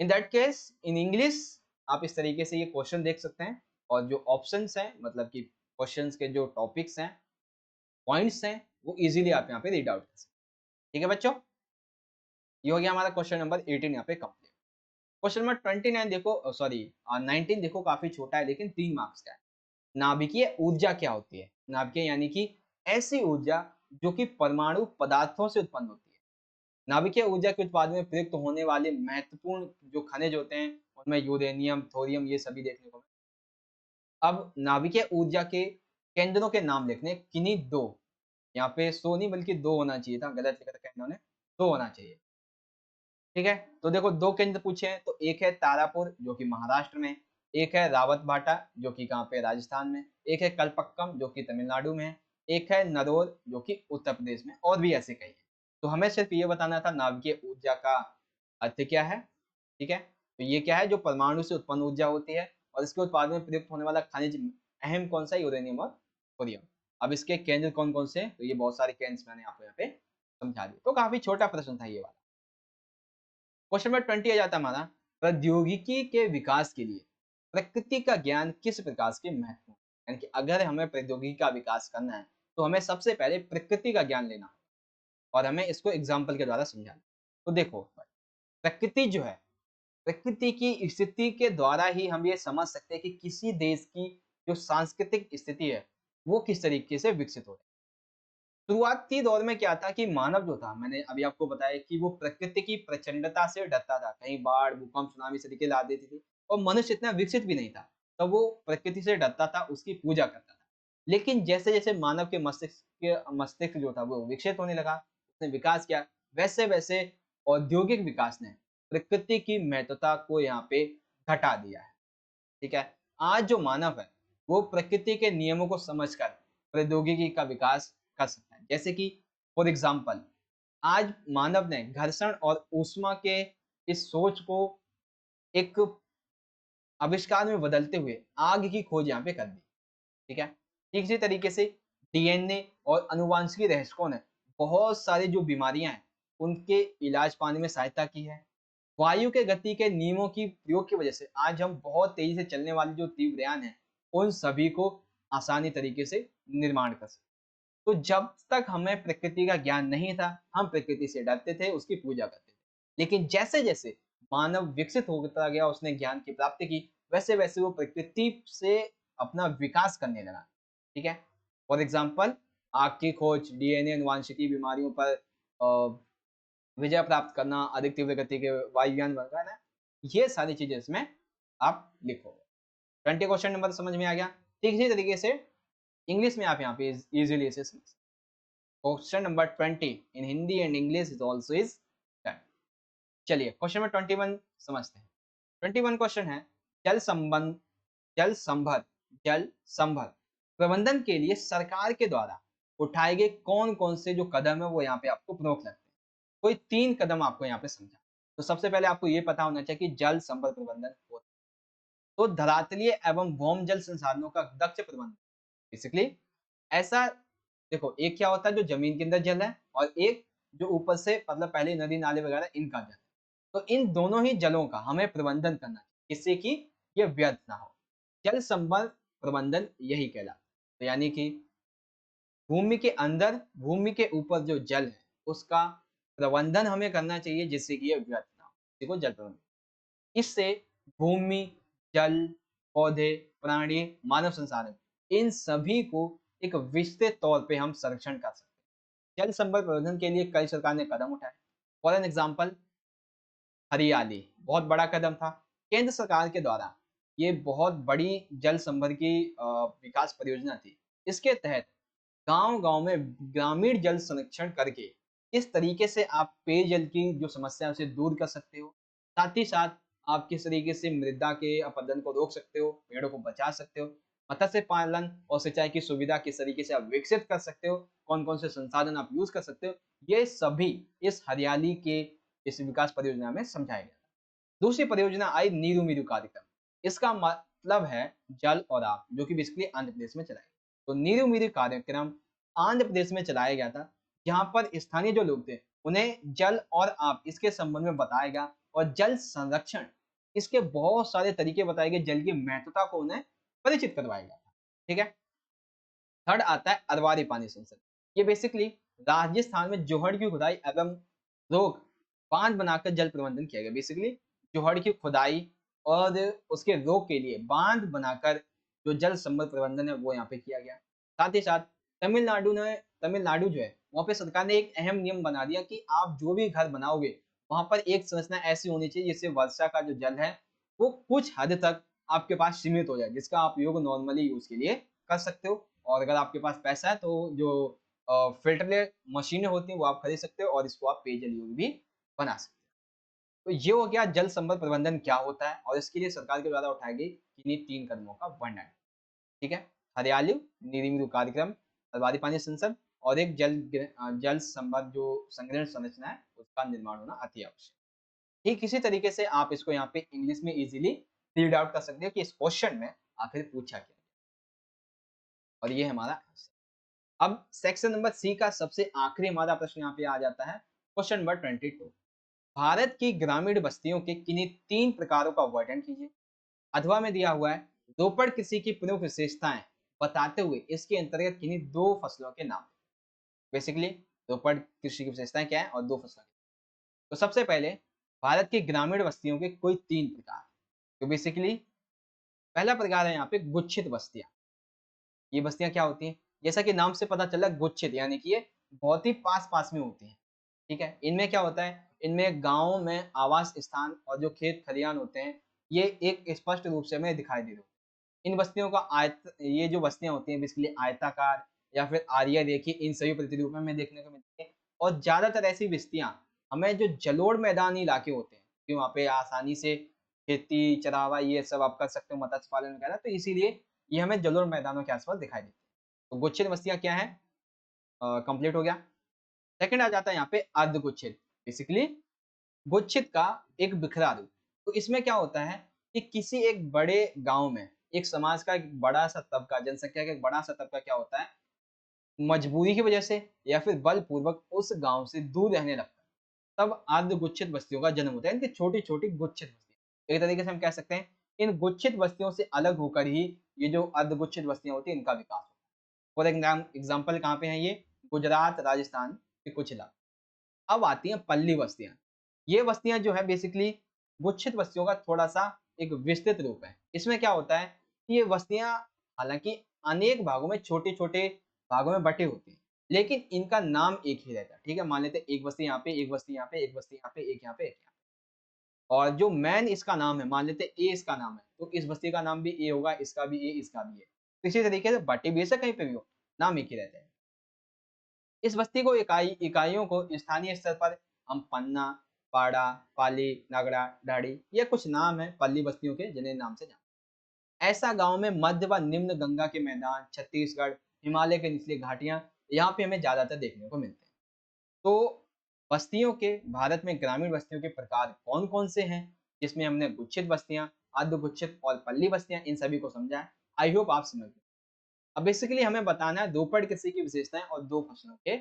In that case in English आप इस तरीके से ये क्वेश्चन देख सकते हैं, और जो ऑप्शंस हैं, मतलब कि क्वेश्चंस के जो टॉपिक्स हैं, पॉइंट्स हैं, वो इजीली आप यहाँ पे रीड आउट कर सकते हैं। ठीक है बच्चों, ये हो गया हमारा क्वेश्चन नंबर 18 यहाँ पे कंप्लीट। क्वेश्चन नंबर 29 देखो, सॉरी 19 देखो, काफी छोटा है लेकिन 3 मार्क्स का है। नाभिकीय ऊर्जा क्या होती है? नाभिकीय यानी कि ऐसी ऊर्जा जो कि परमाणु पदार्थों से उत्पन्न होती है। नाभिकीय ऊर्जा के उत्पादन में प्रयुक्त होने वाले महत्वपूर्ण जो खनिज होते हैं, उनमें यूरेनियम, थोरियम, ये सभी देखने को मिलते हैं। अब नाभिकीय ऊर्जा के केंद्रों के नाम लिखने, किन्हीं दो, यहाँ पे 100 नहीं बल्कि 2 होना चाहिए था, गलत लिखा था इन्होंने, 2 होना चाहिए। ठीक है, तो देखो 2 केंद्र पूछे हैं, तो एक है तारापुर जो कि महाराष्ट्र में, एक है रावतभाटा जो कि कहाँ पे, राजस्थान में, एक है कलपक्कम जो कि तमिलनाडु में है, एक है नरोर जो कि उत्तर प्रदेश में, और भी ऐसे कई हैं। तो हमें सिर्फ ये बताना था नाभिकीय ऊर्जा का अर्थ क्या है, ठीक है? तो ये क्या है, जो परमाणु से उत्पन्न ऊर्जा होती है और इसके उत्पादन में प्रयुक्त होने वाला खनिज अहम कौन सा है, यूरेनियम और थोरियम। अब इसके केंद्र कौन-कौन से हैं? तो ये बहुत सारे केंद्र मैंने आपको यहाँ पे समझा दिए। तो काफी छोटा प्रश्न था ये वाला। क्वेश्चन नंबर 20 आ जाता है हमारा, प्रौद्योगिकी के विकास के लिए प्रकृति का ज्ञान किस प्रकार से महत्वपूर्ण है? यानी कि अगर हमें प्रौद्योगिकी का विकास करना है, तो हमें सबसे पहले प्रकृति का ज्ञान लेना होगा और हमें इसको एग्जाम्पल के द्वारा समझाना। तो देखो, प्रकृति जो है, प्रकृति की स्थिति के द्वारा ही हम ये समझ सकते हैं कि किसी देश की जो सांस्कृतिक स्थिति है, वो किस तरीके से विकसित हो रही है। शुरुआती दौर में क्या था कि मानव जो था, मैंने अभी आपको बताया कि वो प्रकृति की प्रचंडता से डरता था। कहीं बाढ़, भूकंप, सुनामी से दिक्कत ला देती थी और मनुष्य इतना विकसित भी नहीं था। तब वो प्रकृति से डरता था, उसकी पूजा करता था। लेकिन जैसे-जैसे मानव के मस्तिष्क जो था वो विकसित होने लगा, उसने विकास किया, वैसे-वैसे औद्योगिक विकास ने प्रकृति की महत्वता को यहाँ पे घटा दिया है। ठीक है? आज जो मानव है, वो प्रकृति के नियमों को समझकर प्रौद्योगिकी का विकास कर सकता है। जैसे कि फॉर एग्ज़ाम्पल आज मानव ने घर्षण और ऊष्मा के इस सोच को एक आविष्कार में बदलते हुए आग की खोज यहाँ पे कर दी। ठीक है? ठीक इसी तरीके से डीएनए और आनुवंशिकी रहस्यों ने बहुत सारी जो बीमारियाँ हैं, उनके इलाज पाने में सहायता की है। वायु के गति के नियमों की प्रयोग की वजह से आज हम बहुत तेज़ी से चलने वाली जो तीव्रयान हैं, उन सभी को आसानी तरीके से निर्माण कर सकते हैं। तो जब तक हमें प्रकृति का ज्ञान नहीं था, हम प्रकृति से डरते थे, उसकी पूजा करते थे। लेकिन जैसे-जैसे मानव विकसित होता गया, उसने ज्ञान की प्राप्ति की, वैसे-वैसे वो प्रकृति से अपना विकास करने लगा। ठीक है? फॉर एग्ज़ाम्पल आग की खोज, डीएनए आनुवांशिकी बीमारियों पर विजय प्राप्त करना, अधिक तीव्र गति के वायुयान वगैरह, ये सारी चीज़ें इसमें आप लिखोगे। 20 क्वेश्चन नंबर समझ में आ गया? ठीक इसी तरीके से इंग्लिश में आप यहाँ पे इज़िली इसे समझ सकते हो। Question number 20 in Hindi and English is also is done. चलिए क्वेश्चन नंबर 21 समझते हैं। 21 क्वेश्चन है जल संबंध जल संभर जल संभर प्रबंधन के लिए सरकार के द्वारा उठाए गए कौन-कौन से जो कदम है वो यहाँ पे आपको प्रमुख लगते हैं। कोई 3 कदम आपको यहाँ पे समझा। तो सबसे पहले आपको ये पता होना चाहिए कि जल संभर प्रबंधन होता है। तो धरातलीय एवं भौम जल संसाधनों का दक्ष प्रबंधन बेसिकली ऐसा देखो एक क्या होता है जो जमीन के अंदर जल है और एक जो ऊपर से मतलब पहले नदी नाले वगैरह इनका जल है। तो इन दोनों ही जलों का हमें प्रबंधन करना है जिससे कि ये व्यर्थ ना हो। जल संबंध प्रबंधन यही कहलाता है। तो यानी कि भूमि के अंदर भूमि के ऊपर जो जल है उसका प्रबंधन हमें करना चाहिए जिससे कि ये व्यर्थ ना हो। इसी को जल प्रबंधन। इससे भूमि, जल, पौधे, प्राणी, मानव संसाधन इन सभी को एक विस्तृत तौर पे हम संरक्षण कर सकते हैं। जल संपदा प्रबंधन के लिए कई सरकार ने कदम उठाए। फॉर एन एग्जाम्पल हरियाली बहुत बड़ा कदम था। केंद्र सरकार के द्वारा ये बहुत बड़ी जल संभर की विकास परियोजना थी। इसके तहत गाँव-गाँव में ग्रामीण जल संरक्षण करके किस तरीके से आप पेयजल की जो समस्या है उसे दूर कर सकते हो। साथ ही साथ आप किस तरीके से मृदा के अपरदन को रोक सकते हो, पेड़ों को बचा सकते हो, मत्स्य पालन और सिंचाई की सुविधा किस तरीके से आप विकसित कर सकते हो, कौन-कौन से संसाधन आप यूज़ कर सकते हो, ये सभी इस हरियाली के इस विकास परियोजना में समझाया गया। दूसरी परियोजना आई नीरू मीरू कार्यक्रम। इसका मतलब है जल और आप जो कि बेसिकली आंध्र प्रदेश में चलाया गया। तो नीरू मीरू कार्यक्रम आंध्र प्रदेश में चलाया गया था जहाँ पर स्थानीय जो लोग थे उन्हें जल और आप इसके संबंध में बताया गया और जल संरक्षण इसके बहुत सारे तरीके बताए गए, जल की महत्वता को उन्हें परिचित करवाया गया था। ठीक है? थर्ड आता है अरवारी पानी संसद। ये बेसिकली राजस्थान में जोहड़ की खुदाई एवं रोक बांध बनाकर जल प्रबंधन किया गया। बेसिकली जोहड़ की खुदाई और उसके रोक के लिए बांध बनाकर जो जल संबंध प्रबंधन है वो यहाँ पे किया गया। साथ ही साथ तमिलनाडु जो है वहाँ पे सरकार ने एक अहम नियम बना दिया कि आप जो भी घर बनाओगे वहाँ पर एक संरचना ऐसी होनी चाहिए जिससे वर्षा का जो जल है वो कुछ हद तक आपके पास सीमित हो जाए, जिसका आप उपयोग नॉर्मली यूज के लिए कर सकते हो। और अगर आपके पास पैसा है तो जो फ़िल्टर मशीनें होती हैं वो आप खरीद सकते हो और इसको आप पेयजल योग्य भी बना सकते हो। तो ये हो गया जल संपदा प्रबंधन क्या होता है और इसके लिए सरकार के द्वारा उठाई गई किन्हीं 3 कदमों का वर्णन। ठीक है? हरियाली, नीति कार्यक्रम, बर्बादी पानी संसद और एक जल संबद्ध जो संग्रहण संरचना है उसका निर्माण होना अति आवश्यक। ठीक इसी तरीके से आप इसको यहाँ पे इंग्लिश में इजीली रीड आउट कर सकते हो कि इस क्वेश्चन में आखिर पूछा क्या है। और ये हमारा आंसर। अब सेक्शन नंबर सी का सबसे आखिरी हमारा प्रश्न यहाँ पे आ जाता है क्वेश्चन नंबर 22। भारत की ग्रामीण बस्तियों के किन्हीं 3 प्रकारों का वर्णन कीजिए। अथवा में दिया हुआ है रोपड़ कृषि की प्रमुख विशेषताएं बताते हुए इसके अंतर्गत किन्हीं 2 फसलों के नाम। बेसिकली रोपड़ कृषि की विशेषताएं क्या है और 2 फसलों। तो सबसे पहले भारत की ग्रामीण बस्तियों के कोई 3 प्रकार। तो बेसिकली पहला प्रकार है यहाँ पे गुच्छित बस्तियां। ये बस्तियां क्या होती हैं? जैसा कि नाम से पता चला गुच्छित यानी कि ये बहुत ही पास-पास में होती हैं, ठीक है? इनमें क्या होता है, इनमें गाँव में आवास स्थान और जो खेत खलिहान होते हैं, ये एक स्पष्ट रूप से हमें दिखाई दे रहे होते हैं। इन बस्तियों का ये जो बस्तियाँ होती हैं बेसिकली आयताकार या फिर आर्य रेखीय इन सभी प्रतिरूप में हमें देखने को मिलती हैं और ज़्यादातर ऐसी बस्तियाँ हमें जो जलोढ़ मैदानी इलाके होते हैं, कि वहाँ पे आसानी से खेती, चरावा ये सब आप कर सकते हो, मत्स्य पालन वगैरह, तो इसीलिए ये हमें जलोढ़ मैदानों के आस-पास दिखाई देती हैं। तो गुच्छित बस्तियाँ क्या हैं? कंप्लीट हो गया। सेकंड आ जाता है यहाँ पे अर्धगुच्छित। बेसिकली गुच्छित का एक बिखरा रूप। तो इसमें क्या होता है कि किसी एक बड़े गाँव में एक समाज का एक बड़ा-सा तबका, जनसंख्या का एक बड़ा-सा तबका क्या होता है, मजबूरी की वजह से या फिर बलपूर्वक उस गाँव से दूर रहने लगता है। तब अर्धगुच्छित बस्तियों का जन्म होता है, इनकी छोटी-छोटी गुच्छित बस्तियाँ। एक तरीके से हम कह सकते हैं, इन गुच्छित बस्तियों से अलग होकर ही ये जो अर्धगुच्छित बस्तियाँ होती हैं, इनका विकास होता है। फॉर एग्ज़ाम्पल कहाँ पे हैं ये? गुजरात, राजस्थान के कुछ इलाके। अब आती हैं पल्ली बस्तियाँ। ये बस्तियाँ जो है बेसिकली गुच्छित बस्तियों का थोड़ा-सा एक विस्तृत रूप है। इसमें क्या होता है कि ये बस्तियाँ हालाँकि अनेक भागों में छोटे-छोटे भागों में बँटी होती हैं, लेकिन इनका नाम एक ही रहता है, ठीक है? मान लेते हैं एक बस्ती यहाँ पे, एक बस्ती यहाँ पे, एक बस्ती यहाँ पे, एक यहाँ पे, एक यहाँ पे। और जो मेन इसका नाम है, मान लेते हैं ए इसका नाम है, तो इस बस्ती का नाम भी ए होगा, इसका भी ए, इसका भी ए। इसी तरीके से बँटी बेशक कहीं पे भी हो, नाम एक ही रहते हैं। इस बस्ती को इकाइयों को स्थानीय स्तर पर हम पन्ना, पाड़ा, पाली, नगड़ा, ढाड़ी ये कुछ नाम है पल्ली बस्तियों के जिन्हें नाम से जानते हैं। ऐसा गांव में मध्य व निम्न गंगा के मैदान, छत्तीसगढ़, हिमालय के निचली घाटियां यहाँ पे हमें ज्यादातर देखने को मिलते हैं। तो बस्तियों के भारत में ग्रामीण बस्तियों के प्रकार कौन-कौन से हैं? जिसमें हमने गुच्छित बस्तियां, अर्धगुच्छित और पल्ली बस्तियां इन सभी को समझा है। आई होप आप समझ गए। अब बेसिकली हमें बताना है दोपड़ कृषि की विशेषताएं और दो फसलों के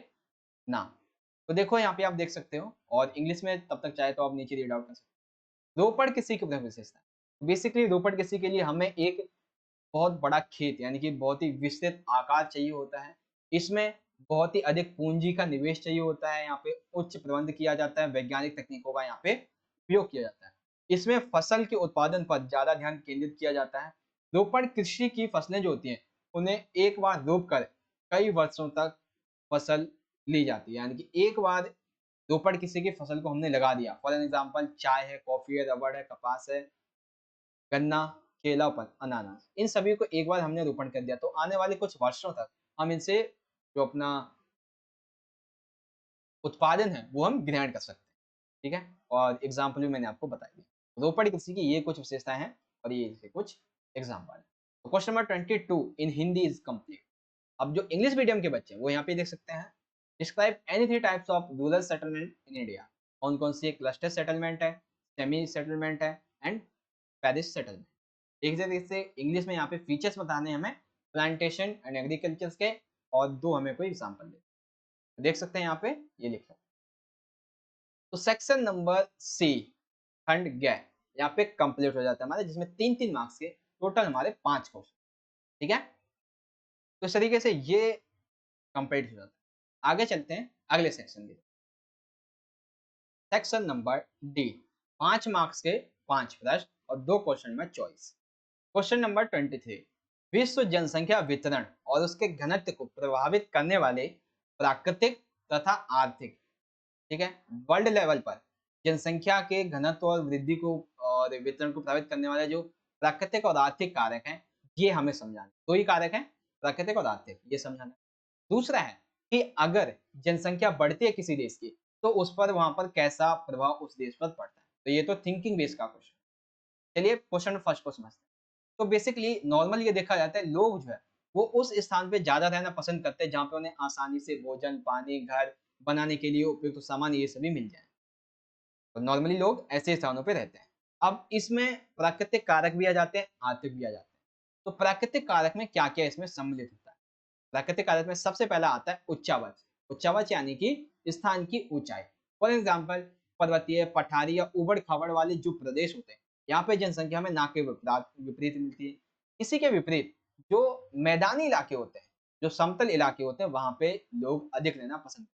नाम। तो देखो यहाँ पे आप देख सकते हो और इंग्लिश में तब तक चाहे तो आप नीचे रीड आउट कर सकते हो। रोपड़ कृषि की प्रमुख विशेषता है। बेसिकली रोपड़ कृषि के लिए हमें एक बहुत बड़ा खेत यानी कि बहुत ही विस्तृत आकार चाहिए होता है। इसमें बहुत ही अधिक पूंजी का निवेश चाहिए होता है। यहाँ पे उच्च प्रबंध किया जाता है, वैज्ञानिक तकनीकों का यहाँ पे उपयोग किया जाता है। इसमें फसल के उत्पादन पर ज्यादा ध्यान केंद्रित किया जाता है। रोपण कृषि की फसलें जो होती हैं उन्हें एक बार रोप कर कई वर्षों तक फसल ली जाती है। यानी कि एक बार रोपण किसी की फसल को हमने लगा दिया, फॉर एग्जाम्पल चाय है, कॉफी है, रबड़ है, कपास है, गन्ना, केला, अनानास, इन सभी को एक बार हमने रोपण कर दिया तो आने वाले कुछ वर्षों तक हम इनसे जो अपना उत्पादन है वो हम ग्रहण कर सकते हैं। ठीक है? और एग्जाम्पल भी मैंने आपको बता दिया। रोपण कृषि की ये कुछ विशेषताएं हैं और ये इसके कुछ एग्जाम्पल है। तो question number 22 in Hindi is complete. अब जो इंग्लिश मीडियम के बच्चे हैं वो यहाँ पे देख सकते हैं, describe any three types of rural settlement in India. कौन कौन सी क्लस्टर सेटलमेंट है, सेमी सेटलमेंट है एंड पैरिश सेटलमेंट। एक तरीके से इंग्लिश में यहाँ पे फीचर्स बताने हैं हमें प्लांटेशन एंड एग्रीकल्चर के, और दो हमें कोई एग्जाम्पल दे। देख सकते हैं यहाँ पे ये लिखा है। तो सेक्शन नंबर सी खंड ग यहाँ पे कंप्लीट हो जाता है हमारे, जिसमें 3-3 मार्क्स के टोटल हमारे 5 क्वेश्चन। ठीक है, तो इस तरीके से ये कंप्लीट हो जाता है। आगे चलते हैं अगले सेक्शन की। सेक्शन नंबर डी 5 मार्क्स के 5 प्रश्न और 2 क्वेश्चन में चॉइस। क्वेश्चन नंबर 23 विश्व जनसंख्या वितरण और उसके घनत्व को प्रभावित करने वाले प्राकृतिक तथा आर्थिक, ठीक है, वर्ल्ड लेवल पर जनसंख्या के घनत्व और वृद्धि को और वितरण को प्रभावित करने वाले जो प्राकृतिक और आर्थिक कारक हैं, ये हमें समझाना। दो ही कारक हैं, प्राकृतिक और आर्थिक, ये समझाना। दूसरा है कि अगर जनसंख्या बढ़ती है किसी देश की तो उस पर वहां पर कैसा प्रभाव उस देश पर पड़ता है। तो ये तो थिंकिंग बेस का क्वेश्चन। चलिए क्वेश्चन फर्स्ट को समझते हैं। तो बेसिकली नॉर्मल ये देखा जाता है, लोग जो है वो उस स्थान पे ज्यादा रहना पसंद करते हैं जहाँ पे उन्हें आसानी से भोजन, पानी, घर बनाने के लिए उपयुक्त सामान ये सभी मिल जाए। तो नॉर्मली लोग ऐसे स्थानों पे रहते हैं। अब इसमें प्राकृतिक कारक भी आ जाते हैं, आर्थिक भी आ जाते हैं। तो प्राकृतिक कारक में क्या क्या इसमें सम्मिलित होता है? प्राकृतिक कारक में सबसे पहला आता है उच्चावच। उच्चावच यानी कि स्थान की ऊंचाई। फॉर एग्जाम्पल पर्वतीय, पठारी या उबड़ खाबड़ वाले जो प्रदेश होते हैं, यहाँ पे जनसंख्या में ना के विपरीत मिलती है। इसी के विपरीत जो मैदानी इलाके होते हैं, जो समतल इलाके होते हैं, वहां पे लोग अधिक रहना पसंद,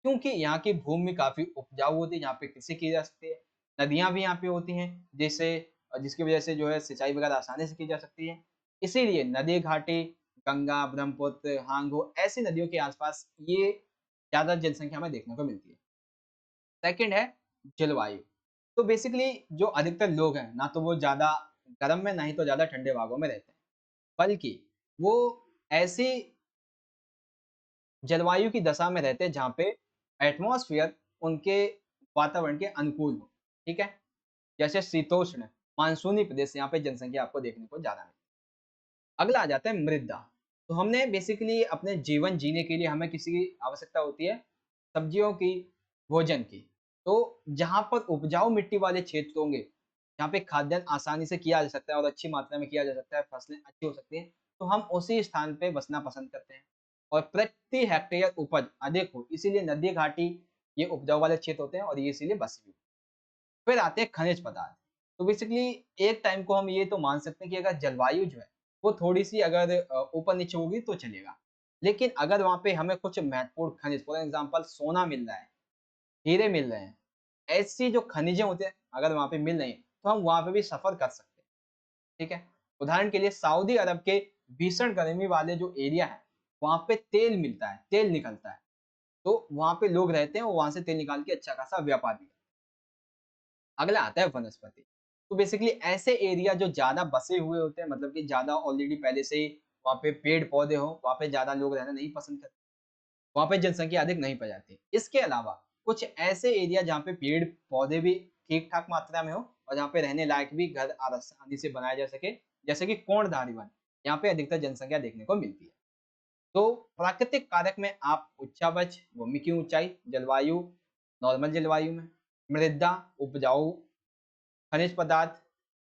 क्योंकि यहाँ की भूमि काफी उपजाऊ होती है, यहाँ पे कृषि की जा सकती है। नदियां भी यहाँ पे होती हैं, जिससे जिसकी वजह से जो है सिंचाई वगैरह आसानी से की जा सकती है। इसीलिए नदी घाटी, गंगा, ब्रह्मपुत्र, हांगो ऐसी नदियों के आसपास ये ज़्यादा जनसंख्या हमें देखने को मिलती है। सेकंड है जलवायु। तो बेसिकली जो अधिकतर लोग हैं, ना तो वो ज़्यादा गर्म में, ना ही तो ज़्यादा ठंडे भागों में रहते हैं, बल्कि वो ऐसी जलवायु की दशा में रहते हैं जहाँ पे एटमॉस्फेयर उनके वातावरण के अनुकूल हो, ठीक है? जैसे शीतोष्ण, मानसूनी प्रदेश यहाँ पे जनसंख्या आपको देखने को ज़्यादा मिलेगी। अगला आ जाता है मृदा। तो हमने बेसिकली अपने जीवन जीने के लिए हमें किसी की आवश्यकता होती है, सब्जियों की, भोजन की। तो जहाँ पर उपजाऊ मिट्टी वाले क्षेत्र होंगे, जहाँ पे खाद्यान्न आसानी से किया जा सकता है और अच्छी मात्रा में किया जा सकता है, फसलें अच्छी हो सकती हैं, तो हम उसी स्थान पे बसना पसंद करते हैं। और प्रति हेक्टेयर उपज अधिक हो, इसीलिए नदी घाटी ये उपजाऊ वाले क्षेत्र होते हैं और ये इसीलिए बसे हुए। फिर आते हैं खनिज पदार्थ। तो बेसिकली एक टाइम को हम ये तो मान सकते हैं कि अगर जलवायु जो है, वो थोड़ी-सी अगर ऊपर-नीचे होगी तो चलेगा। लेकिन अगर वहाँ पे हमें कुछ महत्वपूर्ण खनिज फॉर एग्ज़ाम्पल सोना मिल रहा है, हीरे मिल रहे हैं, ऐसी जो खनिजें होते हैं, अगर वहाँ पे मिल रही हैं, तो हम वहाँ पे भी सफ़र कर सकते हैं, ठीक है? उदाहरण के लिए सऊदी अरब के भीषण गर्मी वाले जो एरिया है, वहाँ पे तेल मिलता है, तेल निकलता है। तो वहाँ पे लोग रहते हैं और वहाँ से तेल निकाल के अच्छा खासा व्यापार भी करते हैं। अगला आता है वनस्पति। तो बेसिकली ऐसे एरिया जो ज़्यादा बसे हुए होते हैं, मतलब कि ज़्यादा ऑलरेडी पहले से ही वहाँ पे पेड़-पौधे हों, वहाँ पे ज़्यादा लोग रहना नहीं पसंद करते, वहाँ पे जनसंख्या अधिक नहीं पाई जाती। इसके अलावा कुछ ऐसे एरिया जहाँ पे पेड़-पौधे भी ठीक-ठाक मात्रा में हो और जहाँ पे रहने लायक भी घर आसानी से बनाया जा सके, जैसे कि कोणधारी वन, यहाँ पे अधिकतर जनसंख्या देखने को मिलती है। तो प्राकृतिक कारक में आप उच्चावच, भूमि की ऊँचाई, जलवायु, नॉर्मल जलवायु में, मृदा, उपजाऊ खनिज पदार्थ,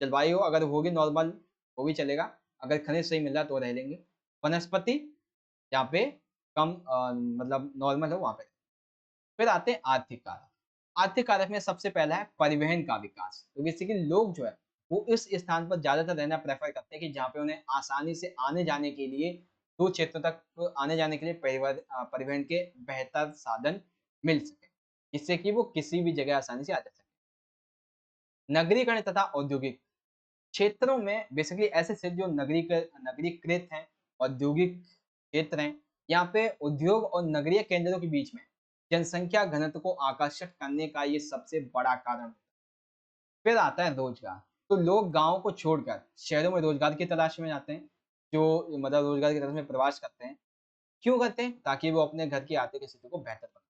जलवायु अगर होगी नॉर्मल, वो भी चलेगा। अगर खनिज सही मिल रहा है तो रह लेंगे। वनस्पति जहाँ पे कम मतलब नॉर्मल हो वहाँ पे। फिर आते हैं आर्थिक कारक। आर्थिक कारक में सबसे पहला है परिवहन का विकास। तो बेसिकली लोग जो है वो इस स्थान पर ज़्यादातर रहना प्रेफ़र करते हैं कि जहाँ पे उन्हें आसानी से आने-जाने के लिए दूर क्षेत्रों तक आने-जाने के लिए परिवहन के बेहतर साधन मिल सकें। जिससे कि वो किसी भी जगह आसानी से आ जा सकें। नगरीकरण तथा औद्योगिक क्षेत्रों में बेसिकली ऐसे क्षेत्र जो नगरीकृत हैं, औद्योगिक क्षेत्र हैं, यहाँ पे उद्योग और नगरीय केंद्रों के बीच में जनसंख्या घनत्व को आकर्षक करने का ये सबसे बड़ा कारण है। फिर आता है रोजगार। तो लोग गाँव को छोड़कर शहरों में रोजगार की तलाश में जाते हैं, जो मतलब रोजगार की तलाश में प्रवास करते हैं। क्यों करते हैं? ताकि वो अपने घर की आर्थिक स्थिति को बेहतर बनाएँ।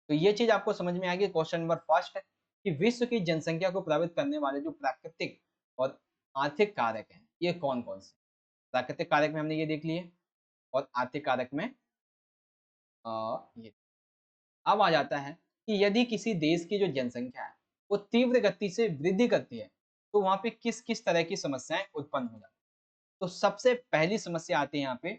तो ये चीज़ आपको समझ में आएगी। क्वेश्चन नंबर फर्स्ट है कि विश्व की जनसंख्या को प्रभावित करने वाले जो प्राकृतिक और आर्थिक कारक हैं, ये कौन-कौन से हैं? प्राकृतिक कारक में हमने ये देख लिए और आर्थिक कारक में ये। अब आ जाता है कि यदि किसी देश की जो जनसंख्या है, वो तीव्र गति से वृद्धि करती है, तो वहाँ पे किस-किस तरह की समस्याएँ उत्पन्न हो जाती हैं? तो सबसे पहली समस्या आती है यहाँ पे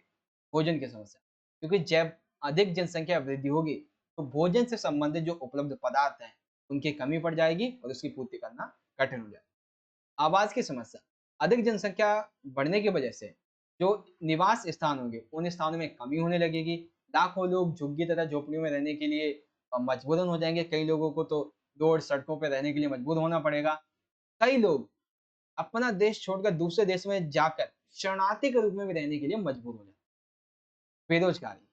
भोजन की समस्या। क्योंकि जब अधिक जनसंख्या वृद्धि होगी, तो भोजन से संबंधित जो उपलब्ध पदार्थ हैं, उनकी कमी पड़ जाएगी और उसकी पूर्ति करना कठिन हो जाएगा। आवास की समस्या, अधिक जनसंख्या बढ़ने की वजह से जो निवास स्थान होंगे, उन स्थानों में कमी होने लगेगी। लाखों लोग झुग्गी तथा झोपड़ियों में रहने के लिए मजबूरन हो जाएँगे। कई लोगों को तो रोड, सड़कों पे रहने के लिए मजबूर होना पड़ेगा। कई लोग अपना देश छोड़कर दूसरे देश में जाकर शरणार्थी के रूप में भी रहने के लिए मजबूर हो जाएँ। बेरोज़गारी,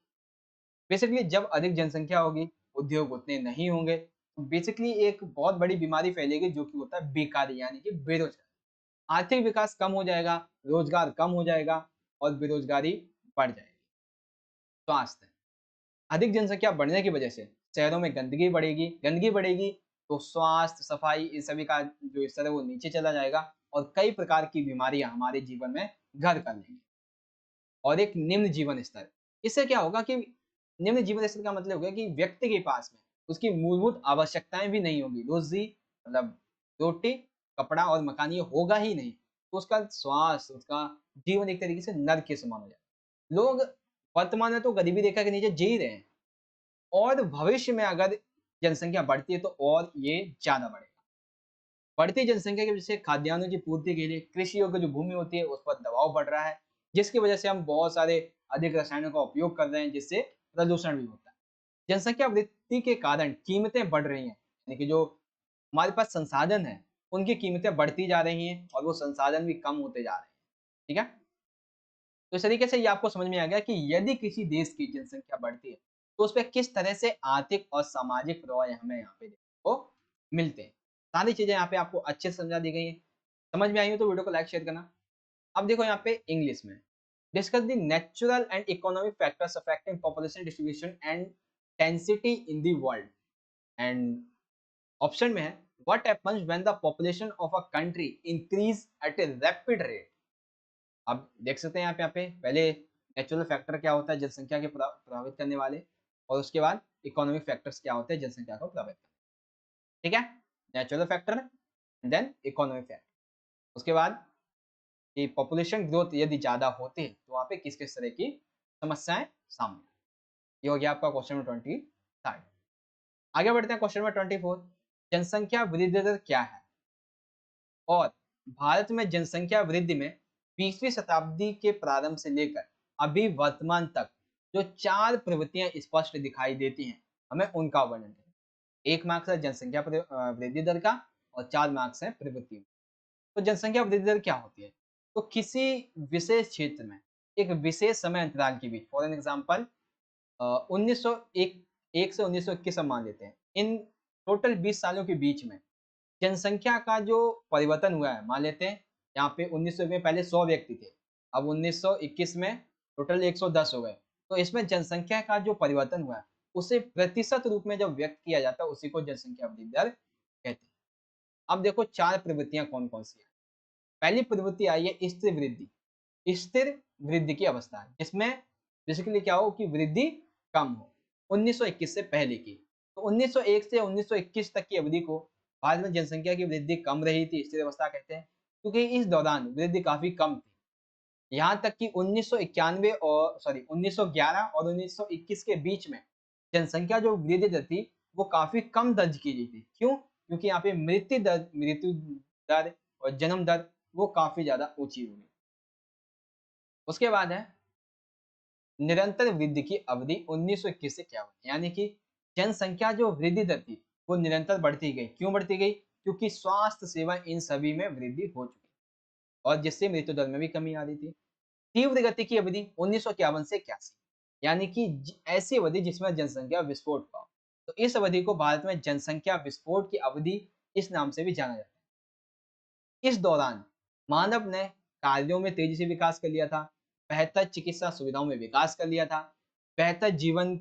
बेसिकली जब अधिक जनसंख्या होगी, उद्योग उतने नहीं होंगे, तो बेसिकली एक बहुत बड़ी बीमारी फैलेगी जो कि होता है बेकारी यानी कि बेरोज़गारी। आर्थिक विकास कम हो जाएगा, रोज़गार कम हो जाएगा और बेरोज़गारी बढ़ जाएगी। स्वास्थ्य, अधिक जनसंख्या बढ़ने की वजह से शहरों में गंदगी बढ़ेगी तो स्वास्थ्य, सफाई इन सभी का जो स्तर है वो नीचे चला जाएगा और कई प्रकार की बीमारियाँ हमारे जीवन में घर कर लेंगी। और एक निम्न जीवन स्तर। इससे क्या होगा कि निम्न जीवन स्तर का मतलब हो गया कि व्यक्ति के पास में उसकी मूलभूत आवश्यकताएँ भी नहीं होंगी। रोज़ी मतलब रोटी, कपड़ा और मकान ये होगा ही नहीं। तो उसका स्वास्थ्य, उसका जीवन एक तरीके से नर्क के समान हो जाएगा। लोग वर्तमान में तो गरीबी रेखा के नीचे जी रहे हैं और भविष्य में अगर जनसंख्या बढ़ती है तो और ये ज़्यादा बढ़ेगा। बढ़ती जनसंख्या की वजह से खाद्यान्नों की पूर्ति के लिए कृषि योग्य जो भूमि होती है उस पर दबाव बढ़ रहा है, जिसकी वजह से हम बहुत सारे अधिक रसायनों का उपयोग कर रहे हैं जिससे प्रदूषण भी होता है। जनसंख्या वृद्धि के कारण कीमतें बढ़ रही हैं, यानी कि जो हमारे पास संसाधन है उनकी कीमतें बढ़ती जा रही हैं और वो संसाधन भी कम होते जा रहे हैं। ठीक है? तो इस तरीके से ये आपको समझ में आ गया कि यदि किसी देश की जनसंख्या बढ़ती है तो उसपे किस तरह से आर्थिक और सामाजिक प्रभाव हमें यहाँ पे देखने को मिलते हैं। सारी चीज़ें यहाँ पे आपको अच्छे से समझा दी गई हैं। समझ में आई हो तो वीडियो को लाइक शेयर करना। अब देखो यहाँ पे इंग्लिश में, discuss the natural and economic factors affecting population distribution and density in the world. And option में है, what happens when the population of a country increase at a rapid rate. अब देख सकते हैं यहाँ पे पहले नेचुरल फैक्टर क्या होता है जनसंख्या के प्रभावित करने वाले, और उसके बाद इकोनॉमिक फैक्टर्स क्या होते हैं जनसंख्या को प्रभावित करने। ठीक है, natural factor then economic factor, उसके बाद कि पॉपुलेशन ग्रोथ यदि ज्यादा होती है तो वहां पे किस किस तरह की समस्याएं सामने आएं। ये हो गया आपका क्वेश्चन नंबर 23। आगे बढ़ते हैं क्वेश्चन नंबर 24। जनसंख्या वृद्धि दर क्या है? और भारत में जनसंख्या वृद्धि में 20वीं शताब्दी के प्रारंभ से लेकर अभी वर्तमान तक जो 4 प्रवृत्तियां स्पष्ट दिखाई देती हैं, हमें उनका वर्णन करें। 1 मार्क्स है जनसंख्या वृद्धि दर का, और 4 मार्क्स है प्रवृत्ति। तो जनसंख्या वृद्धि दर क्या होती है? तो किसी विशेष क्षेत्र में एक विशेष समय अंतराल के बीच, फॉर एन एग्जाम्पल 1901 से 1921 हम मान लेते हैं, इन टोटल 20 सालों के बीच में जनसंख्या का जो परिवर्तन हुआ है, मान लेते हैं यहाँ पे 1900 में पहले 100 व्यक्ति थे, अब 1921 में टोटल 110 हो गए। तो इसमें जनसंख्या का जो परिवर्तन हुआ है उसे प्रतिशत रूप में जब व्यक्त किया जाता है उसी को जनसंख्या वृद्धि दर कहते हैं। अब देखो 4 प्रवृत्तियां कौन कौन सी है। पहली प्रवृत्ति आई है स्थिर वृद्धि। स्थिर वृद्धि की अवस्था है जिसमें बेसिकली क्या हो कि वृद्धि कम हो, 1921 से पहले की। तो 1901 से 1921 तक की अवधि को भारत में जनसंख्या की वृद्धि कम रही थी, स्थिर अवस्था कहते हैं, क्योंकि इस दौरान वृद्धि काफी कम थी। यहाँ तक कि 1991 और 1911 और 1921 के बीच में जनसंख्या जो वृद्धि दर थी वो काफी कम दर्ज की गई थी। क्यों? क्योंकि यहाँ पे मृत्यु दर और जन्म दर वो काफी ज्यादा ऊंची हुई। उसके बाद है निरंतर वृद्धि की अवधि 1921 से क्या हुई, यानी कि जनसंख्या जो वृद्धि दर थी वो निरंतर बढ़ती गई। क्यों बढ़ती गई? क्योंकि स्वास्थ्य सेवा इन सभी में वृद्धि हो चुकी और जिससे मृत्यु दर में भी कमी आ रही थी। तीव्र गति की अवधि 1951 से 81, यानी कि ऐसी अवधि जिसमें जनसंख्या विस्फोट हुआ। तो इस अवधि को भारत में जनसंख्या विस्फोट की अवधि इस नाम से भी जाना जाता है। इस दौरान मानव ने कार्यों में तेजी से विकास कर लिया था, बेहतर चिकित्सा सुविधाओं में विकास कर लिया था, बेहतर जीवन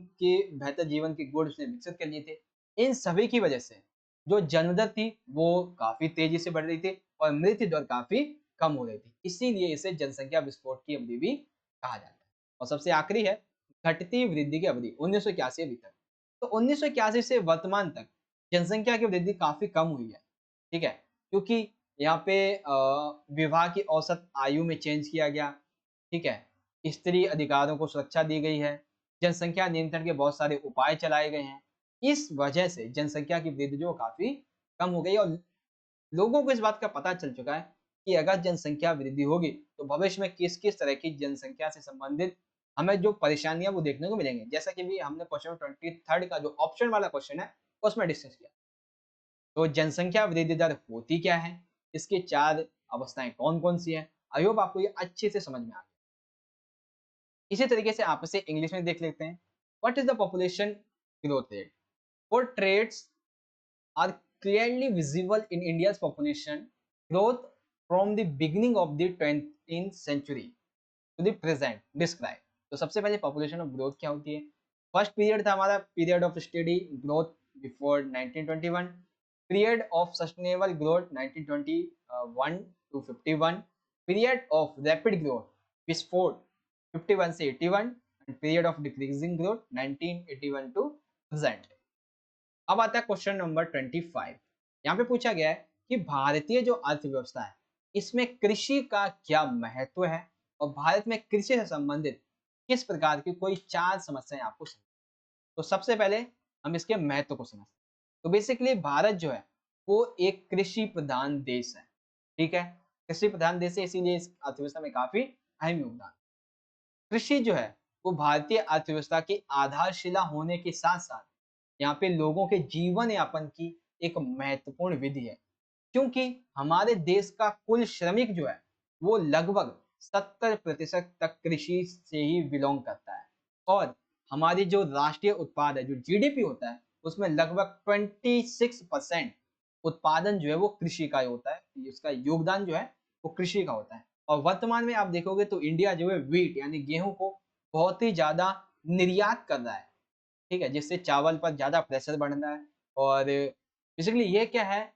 के गुण उसने विकसित कर लिए थे। इन सभी की वजह से जो जन्म दर थी वो काफी तेजी से बढ़ रही थी और मृत्यु दर काफी कम हो रही थी। इसीलिए इसे जनसंख्या विस्फोट की अवधि भी कहा जाता है। और सबसे आखिरी है घटती वृद्धि की अवधि 1981 अभी तक। तो 1981 से वर्तमान तक जनसंख्या की वृद्धि काफी कम हुई है। ठीक है, क्योंकि यहाँ पे विवाह की औसत आयु में चेंज किया गया। ठीक है, स्त्री अधिकारों को सुरक्षा दी गई है, जनसंख्या नियंत्रण के बहुत सारे उपाय चलाए गए हैं। इस वजह से जनसंख्या की वृद्धि जो काफी कम हो गई और लोगों को इस बात का पता चल चुका है कि अगर जनसंख्या वृद्धि होगी तो भविष्य में किस किस तरह की जनसंख्या से संबंधित हमें जो परेशानियां वो देखने को मिलेंगी। जैसा कि भी हमने क्वेश्चन 23 का जो ऑप्शन वाला क्वेश्चन है उसमें डिस्कस किया। तो जनसंख्या वृद्धि दर होती क्या है, इसकी 4 अवस्थाएं कौन कौन सी है। आई होप आपको ये अच्छे से समझ में आ गया। इसी तरीके से आप इसे इंग्लिश में देख लेते हैं। What is the population growth rate? Four trends are clearly visible in India's population growth from the beginning of the 20th century to the present. Describe. तो सबसे पहले पॉपुलेशन ऑफ ग्रोथ क्या होती है? फर्स्ट पीरियड था हमारा period of steady growth before 1921, period of sustainable growth 1921 to 51, period of rapid growth before 51 से 81 and period of decreasing growth 1981 to present. अब आता है क्वेश्चन नंबर 25। यहाँ पे पूछा गया है कि भारतीय जो अर्थव्यवस्था है इसमें कृषि का क्या महत्व है और भारत में कृषि से संबंधित किस प्रकार की कोई 4 समस्याएं आपको समझ। तो सबसे पहले हम इसके महत्व को समझते हैं। तो बेसिकली भारत जो है वो एक कृषि प्रधान देश है। ठीक है, कृषि प्रधान देश है इसीलिए इस अर्थव्यवस्था में काफी अहम योगदान। कृषि जो है वो भारतीय अर्थव्यवस्था की आधारशिला होने के साथ साथ यहाँ पे लोगों के जीवन यापन की एक महत्वपूर्ण विधि है, क्योंकि हमारे देश का कुल श्रमिक जो है वो लगभग 70% तक कृषि से ही बिलोंग करता है और हमारी जो राष्ट्रीय उत्पाद है, जो जीडीपी होता है, उसमें लगभग 26% उत्पादन जो है वो कृषि का ही होता है। इसका योगदान जो है वो कृषि का होता है। और वर्तमान में आप देखोगे तो इंडिया जो है व्हीट यानी गेहूँ को बहुत ही ज़्यादा निर्यात कर रहा है, ठीक है? जिससे चावल पर ज़्यादा प्रेशर बढ़ रहा है और बेसिकली ये क्या है,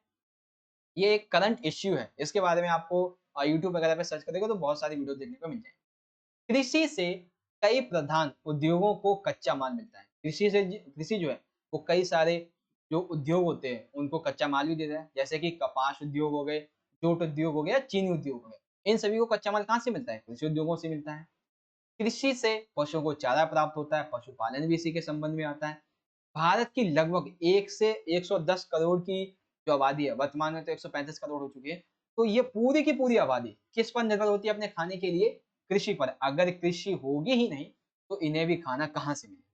ये एक करंट इश्यू है। इसके बारे में आपको यूट्यूब वगैरह पे सर्च करेंगे तो बहुत सारी वीडियो देखने को मिल जाएगी। कृषि से कई प्रधान उद्योगों को कच्चा माल मिलता है। कृषि जो है वो कई सारे जो उद्योग होते हैं उनको कच्चा माल भी देता है। जैसे कि कपास उद्योग हो गए, जूट उद्योग हो गया, चीनी उद्योग हो गए। इन सभी को कच्चा माल कहाँ से मिलता है? कृषि उद्योगों से मिलता है। कृषि से पशुओं को चारा प्राप्त होता है, पशुपालन भी इसी के संबंध में आता है। भारत की लगभग 1 से 110 करोड़ की जो आबादी है, वर्तमान में तो 135 करोड़ हो चुकी है। तो ये पूरी की पूरी आबादी किस पर निर्भर होती है अपने खाने के लिए? कृषि पर। अगर कृषि होगी ही नहीं, तो इन्हें भी खाना कहाँ से मिलेगा?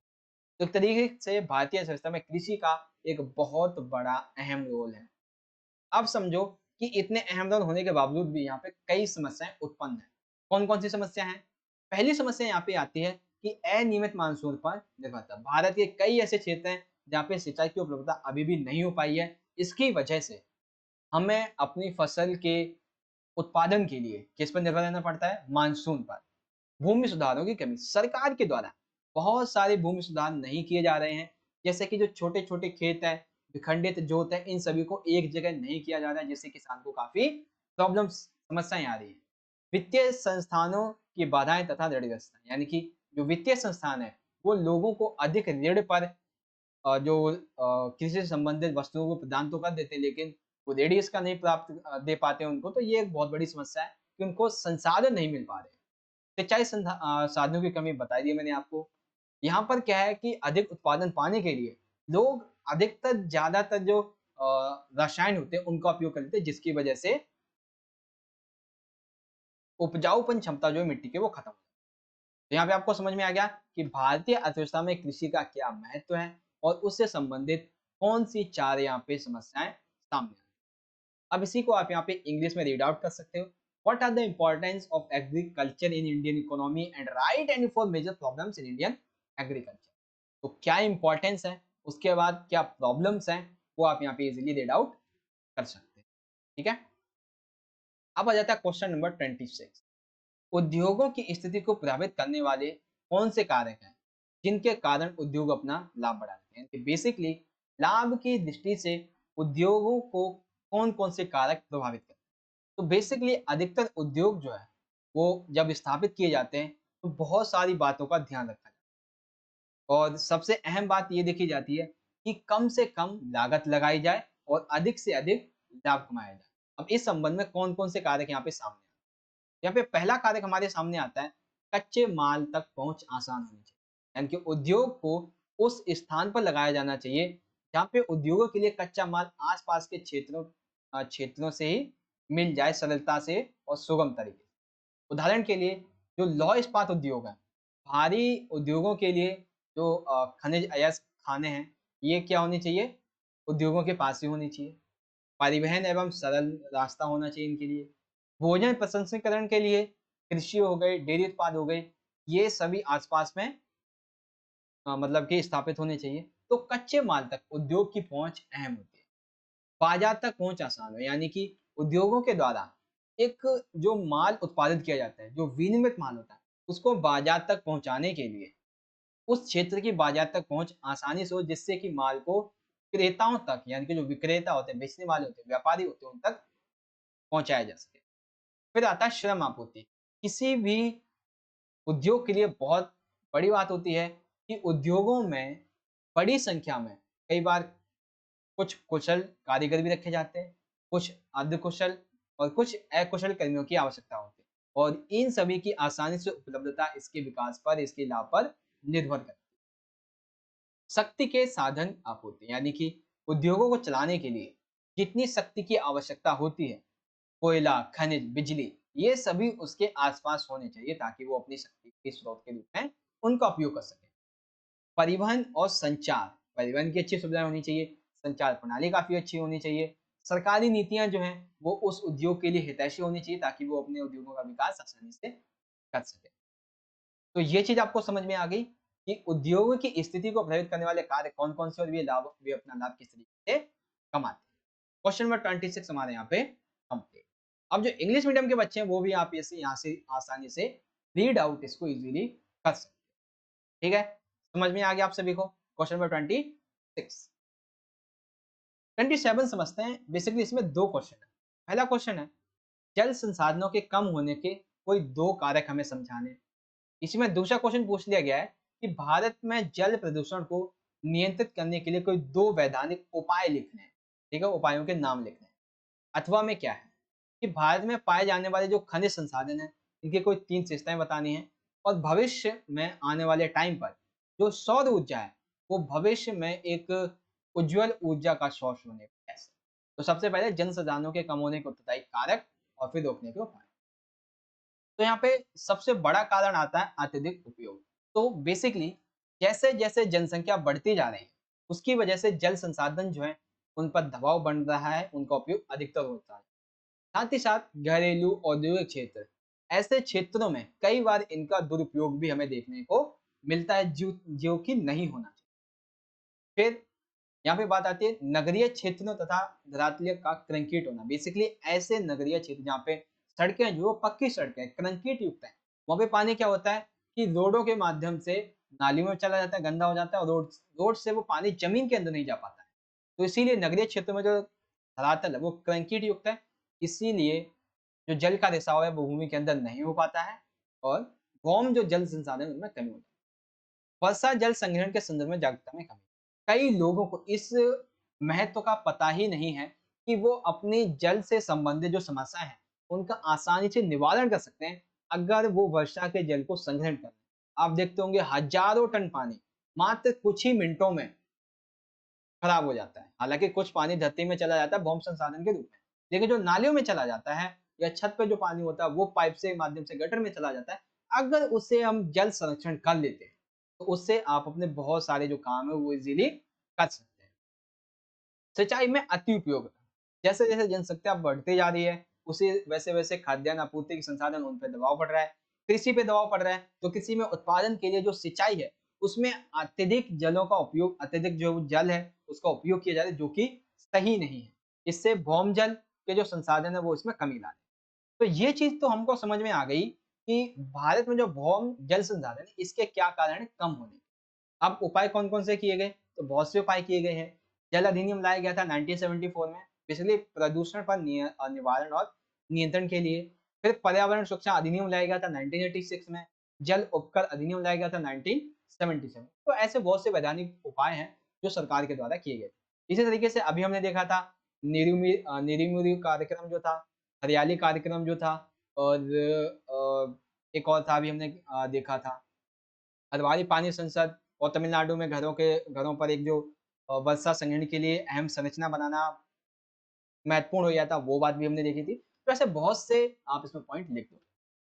तो एक तरीके से भारतीय अर्थव्यवस्था में कृषि का एक बहुत बड़ा अहम रोल है। अब समझो कि इतने अहम रोल होने के बावजूद भी यहाँ पे कई समस्याएं उत्पन्न हैं। कौन-कौन सी समस्या हैं? पहली समस्या यहाँ पे आती है कि अनियमित मानसून पर निर्भरता। भारत के कई ऐसे क्षेत्र हैं जहाँ पे सिंचाई की उपलब्धता अभी भी नहीं हो पाई है। इसकी वजह से हमें अपनी फसल के उत्पादन के लिए किस पर निर्भर रहना पड़ता है? मानसून पर। भूमि सुधारों की कमी। सरकार के द्वारा बहुत सारे भूमि सुधार नहीं किए जा रहे हैं। जैसे कि जो छोटे-छोटे खेत हैं, विखंडित जोत है, इन सभी को एक जगह नहीं किया जा रहा है, जिससे किसान को काफ़ी प्रॉब्लम्स समस्याएँ आ रही हैं। वित्तीय संस्थानों की बाधाएँ तथा ऋणग्रस्तता, यानी कि जो वित्तीय संस्थान है, वो लोगों को अधिक ऋण पर कृषि से संबंधित वस्तुओं को प्रदान तो कर देते हैं, लेकिन वो ऋण इसका नहीं दे पाते हैं उनको, तो ये एक बहुत बड़ी समस्या है कि उनको संसाधन नहीं मिल पा रहे हैं। सिंचाई साधनों की कमी बता दी है मैंने आपको। यहाँ पर क्या है कि अधिक उत्पादन पाने के लिए लोग अधिकतर ज़्यादातर जो रसायन होते हैं उनका उपयोग करते हैं, जिसकी वजह से उपजाऊपन क्षमता जो है मिट्टी की वो खत्म हो जाती है। तो यहाँ पे आपको समझ में आ गया कि भारतीय अर्थव्यवस्था में कृषि का क्या महत्व है और उससे संबंधित कौन सी 4 यहाँ पे समस्याएँ सामने आई। अब इसी को आप यहाँ पे इंग्लिश में रीड आउट कर सकते हो। What are the importance of agriculture in Indian economy and write any four major problems in Indian agriculture. तो क्या इंपॉर्टेंस है, उसके बाद क्या प्रॉब्लम्स हैं, वो आप यहाँ पे इजीली रीड आउट कर सकते हैं। ठीक है। अब आ जाता है क्वेश्चन नंबर 26। उद्योगों की स्थिति को प्रभावित करने वाले कौन से कारक हैं जिनके कारण उद्योग अपना लाभ बढ़ाते हैं? बेसिकली लाभ की दृष्टि से उद्योगों को कौन कौन से कारक प्रभावित करते हैं? तो बेसिकली अधिकतर उद्योग जो है वो जब स्थापित किए जाते हैं तो बहुत सारी बातों का ध्यान रखा जाता है और सबसे अहम बात ये देखी जाती है कि कम से कम लागत लगाई जाए और अधिक से अधिक लाभ कमाया जाए। अब इस संबंध में कौन कौन से कारक यहाँ पे सामने आते हैं? यहाँ पे पहला कारक हमारे सामने आता है, कच्चे माल तक पहुंच आसान होनी चाहिए। यानी कि उद्योग को उस स्थान पर लगाया जाना चाहिए जहाँ पे उद्योगों के लिए कच्चा माल आसपास के क्षेत्रों से ही मिल जाए सरलता से और सुगम तरीके से। उदाहरण के लिए जो लौह इस्पात उद्योग है, भारी उद्योगों के लिए जो खनिज अयस्क खाने हैं, ये क्या होनी चाहिए? उद्योगों के पास ही होनी चाहिए। परिवहन एवं सरल रास्ता होना चाहिए इनके लिए। भोजन प्रसंस्करण के लिए कृषि हो गई, डेयरी उत्पाद हो गए, ये सभी आस-पास में मतलब कि स्थापित होने चाहिए। तो कच्चे माल तक उद्योग की पहुँच अहम होती है। बाजार तक पहुँच आसान हो, यानी कि उद्योगों के द्वारा एक जो माल उत्पादित किया जाता है, जो विनिर्मित माल होता है, उसको बाजार तक पहुँचाने के लिए उस क्षेत्र की बाजार तक पहुँच आसानी से हो, जिससे कि माल को क्रेताओं तक, यानी कि जो विक्रेता होते हैं, बेचने वाले होते हैं, व्यापारी होते हैं, उन तक पहुँचाया जा सके। फिर आता है श्रम आपूर्ति। किसी भी उद्योग के लिए बहुत बड़ी बात होती है कि उद्योगों में बड़ी संख्या में कई बार कुछ कुशल कारीगर भी रखे जाते हैं, कुछ अर्धकुशल और कुछ अकुशल कर्मियों की आवश्यकता होती है और इन सभी की आसानी से उपलब्धता इसके विकास पर, इसके लाभ पर निर्भर करती है। शक्ति के साधन आपूर्ति, यानी कि उद्योगों को चलाने के लिए जितनी शक्ति की आवश्यकता होती है, कोयला, खनिज, बिजली, ये सभी उसके आसपास होने चाहिए ताकि वो अपनी शक्ति के स्रोत के रूप में उनका उपयोग कर सके। परिवहन और संचार, परिवहन की अच्छी सुविधाएं होनी चाहिए, संचार प्रणाली काफी अच्छी होनी चाहिए, सरकारी नीतियां जो हैं वो उस उद्योग के लिए हितैषी होनी चाहिए ताकि वो अपने उद्योगों का विकास आसानी से कर सके। तो ये चीज आपको समझ में आ गई। कि उद्योगों की स्थिति को प्रभावित करने वाले कार्य कौन-कौन से और वे अपना लाभ किस तरीके से कमाते हैं। क्वेश्चन नंबर 26 हमारे यहाँ पे कंप्लीट। अब जो इंग्लिश मीडियम के बच्चे हैं वो भी आप इसे यहाँ से आसानी से रीड आउट इसको इजीली कर सकते हैं। ठीक है? समझ में आ गया आप सभी को? Question number 26। 27 समझते हैं। बेसिकली इसमें 2 क्वेश्चन है। पहला क्वेश्चन है, जल संसाधनों के कम होने के कोई 2 कारक हमें समझाने हैं। इसमें दूसरा क्वेश्चन पूछ लिया गया है कि भारत में जल प्रदूषण को नियंत्रित करने के लिए कोई 2 वैधानिक उपाय लिखने हैं। ठीक है? उपायों के नाम लिखने हैं। अथवा में क्या है कि भारत में पाए जाने वाले जो खनिज संसाधन हैं, इनकी कोई 3 विशेषताएँ बतानी है और भविष्य में आने वाले टाइम पर जो सौर ऊर्जा है, वो भविष्य में एक उज्ज्वल ऊर्जा का सोर्स होने कैसे। तो सबसे पहले जन संसाधनों के कम होने के उत्तरदायी कारक और फिर रोकने के उपाय। तो यहाँ पे सबसे बड़ा कारण आता है अत्यधिक उपयोग। तो बेसिकली जैसे-जैसे जनसंख्या बढ़ती जा रही है, उसकी वजह से जल संसाधन जो है, उन पर दबाव बन रहा है, उनका उपयोग अधिकतर होता है। साथ ही साथ घरेलू औद्योगिक क्षेत्र, ऐसे क्षेत्रों में कई बार इनका दुरुपयोग भी हमें देखने को मिलता है जो कि नहीं होना चाहिए। फिर यहाँ पे बात आती है नगरीय क्षेत्रों तथा धरातलीय का कंक्रीट होना। बेसिकली ऐसे नगरीय क्षेत्र जहाँ पे सड़कें जो पक्की सड़कें कंक्रीट युक्त हैं, वहाँ पे पानी क्या होता है कि रोडों के माध्यम से नालियों में चला जाता है, गंदा हो जाता है और रोड से वो पानी जमीन के अंदर नहीं जा पाता है। तो इसीलिए नगरीय क्षेत्रों में जो धरातल है वो कंक्रीट युक्त है, इसीलिए जो जल का रिसाव है वो भूमि के अंदर नहीं हो पाता है और भौम जो जल संसाधन है उनमें कमी होती है। वर्षा जल संग्रहण के संदर्भ में जागरूकता में कमी। कई लोगों को इस महत्व का पता ही नहीं है कि वो अपनी जल से संबंधित जो समस्याएं हैं, उनका आसानी से निवारण कर सकते हैं अगर वो वर्षा के जल को संग्रहण करें। आप देखते होंगे हजारों टन पानी मात्र कुछ ही मिनटों में खराब हो जाता है। हालाँकि कुछ पानी धरती में चला जाता है भौम संसाधन के रूप में, लेकिन जो नालियों में चला जाता है या छत पे जो पानी होता है वो पाइप से माध्यम से गटर में चला जाता है। अगर उसे हम जल संरक्षण कर लेते हैं, तो उससे आप अपने बहुत सारे जो काम है वो इज़िली कर सकते हैं। सिंचाई में अति उपयोग, जैसे-जैसे जनसंख्या बढ़ती जा रही है, उसी वैसे-वैसे खाद्यान्न आपूर्ति के संसाधन उन पे दबाव पड़ रहा है, कृषि पे दबाव पड़ रहा है, तो कृषि में उत्पादन के लिए जो सिंचाई है, उसमें अत्यधिक जलों का उपयोग अत्यधिक जो जल है, उसका उपयोग किया जा रहा है, जो कि सही नहीं है। इससे भौम जल के जो संसाधन है, वो इसमें कमी ला रहे हैं। तो ये चीज़ तो हमको समझ में आ गई कि भारत में जो भौम जल संसाधन है, इसके क्या कारण है कम होने के। अब उपाय कौन-कौन से किए गए? तो बहुत से उपाय किए गए हैं। जल अधिनियम लाया गया था 1974 में, बेसिकली प्रदूषण पर निवारण और नियंत्रण के लिए। फिर पर्यावरण सुरक्षा अधिनियम लाया गया था 1986 में। जल उपकर अधिनियम लाया गया था 1977। तो ऐसे बहुत से वैधानिक उपाय हैं, जो सरकार के द्वारा किए गए। इसी तरीके से अभी हमने देखा था निर्मूल कार्यक्रम जो था, हरियाली कार्यक्रम जो था और एक और था अभी हमने देखा था हल्द्वानी पानी संसद और तमिलनाडु में घरों पर एक जो वर्षा संग्रहण के लिए अहम संरचना बनाना महत्वपूर्ण हो गया था, वो बात भी हमने देखी थी। तो ऐसे बहुत से आप इसमें पॉइंट लिख दो।